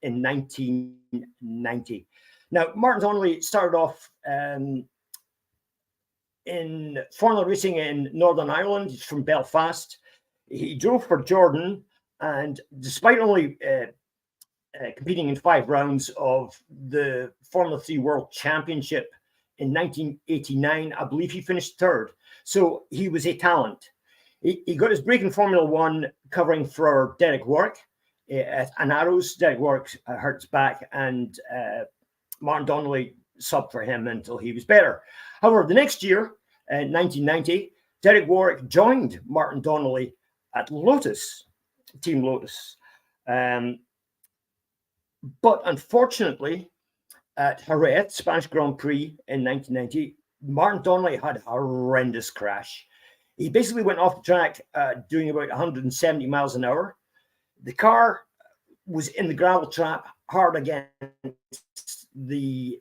in 1990. Now, Martin Donnelly started off in Formula Racing in Northern Ireland. He's from Belfast. He drove for Jordan, and despite only competing in 5 rounds of the Formula 3 World Championship in 1989, I believe he finished 3rd. So he was a talent. He got his break in Formula 1 covering for Derek Warwick at Arrows. Derek Warwick hurt his back, and Martin Donnelly subbed for him until he was better. However, the next year, 1990, Derek Warwick joined Martin Donnelly at Lotus, Team Lotus. But unfortunately, at Jerez, Spanish Grand Prix in 1990, Martin Donnelly had a horrendous crash. He basically went off the track doing about 170 miles an hour. The car was in the gravel trap, hard against the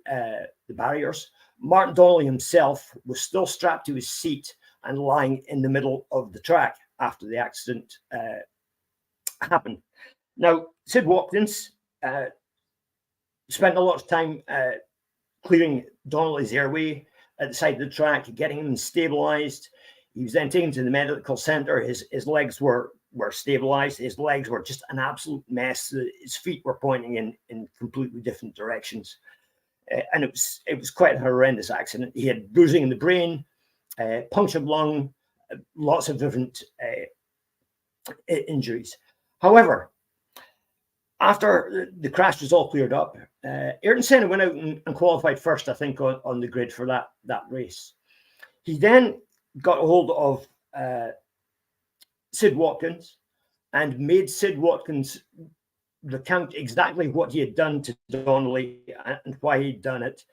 barriers. Martin Donnelly himself was still strapped to his seat and lying in the middle of the track after the accident happened. Now, Sid Watkins spent a lot of time clearing Donnelly's airway at the side of the track, getting him stabilized. He was then taken to the medical center. His legs were stabilized. His legs were just an absolute mess. His feet were pointing in completely different directions. And it was quite a horrendous accident. He had bruising in the brain, punctured lung, lots of different injuries. However, after the crash was all cleared up, Ayrton Senna went out and qualified first, I think, on the grid for that race. He then got a hold of Sid Watkins and made Sid Watkins recount exactly what he had done to Donnelly and why he'd done it.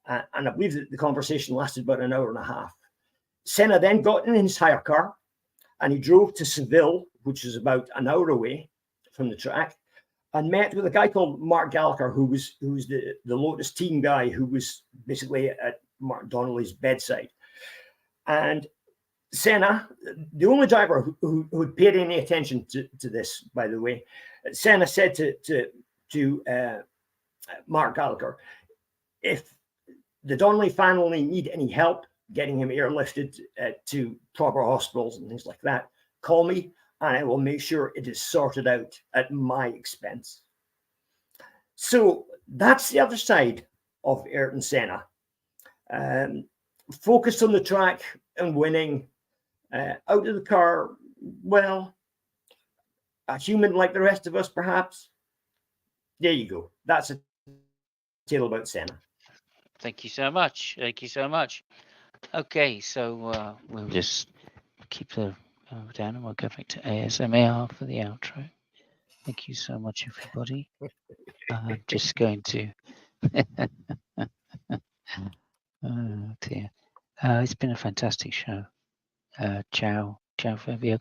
And I believe that the conversation lasted about an hour and a half. Senna then got in his hire car and he drove to Seville, which is about an hour away from the track, and met with a guy called Mark Gallagher, who was the Lotus team guy who was basically at Martin Donnelly's bedside. And Senna, the only driver who had paid any attention to this, by the way, Senna said to Mark Gallagher, if the Donnelly family need any help getting him airlifted to proper hospitals and things like that, call me and I will make sure it is sorted out at my expense. So that's the other side of Ayrton Senna. Focused on the track and winning. Out of the car, well, a human like the rest of us, perhaps. There you go. That's a tale about Senna. Thank you so much. Thank you so much. Okay, so we'll just keep the down and we'll go back to ASMR for the outro. Thank you so much, everybody. I'm just going to. Oh dear. It's been a fantastic show. Ciao, Fabio.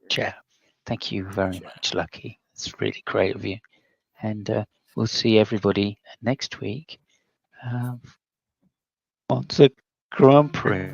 Ciao. Thank you very much, Lucky. It's really great of you. And we'll see everybody next week on the Grand Prix.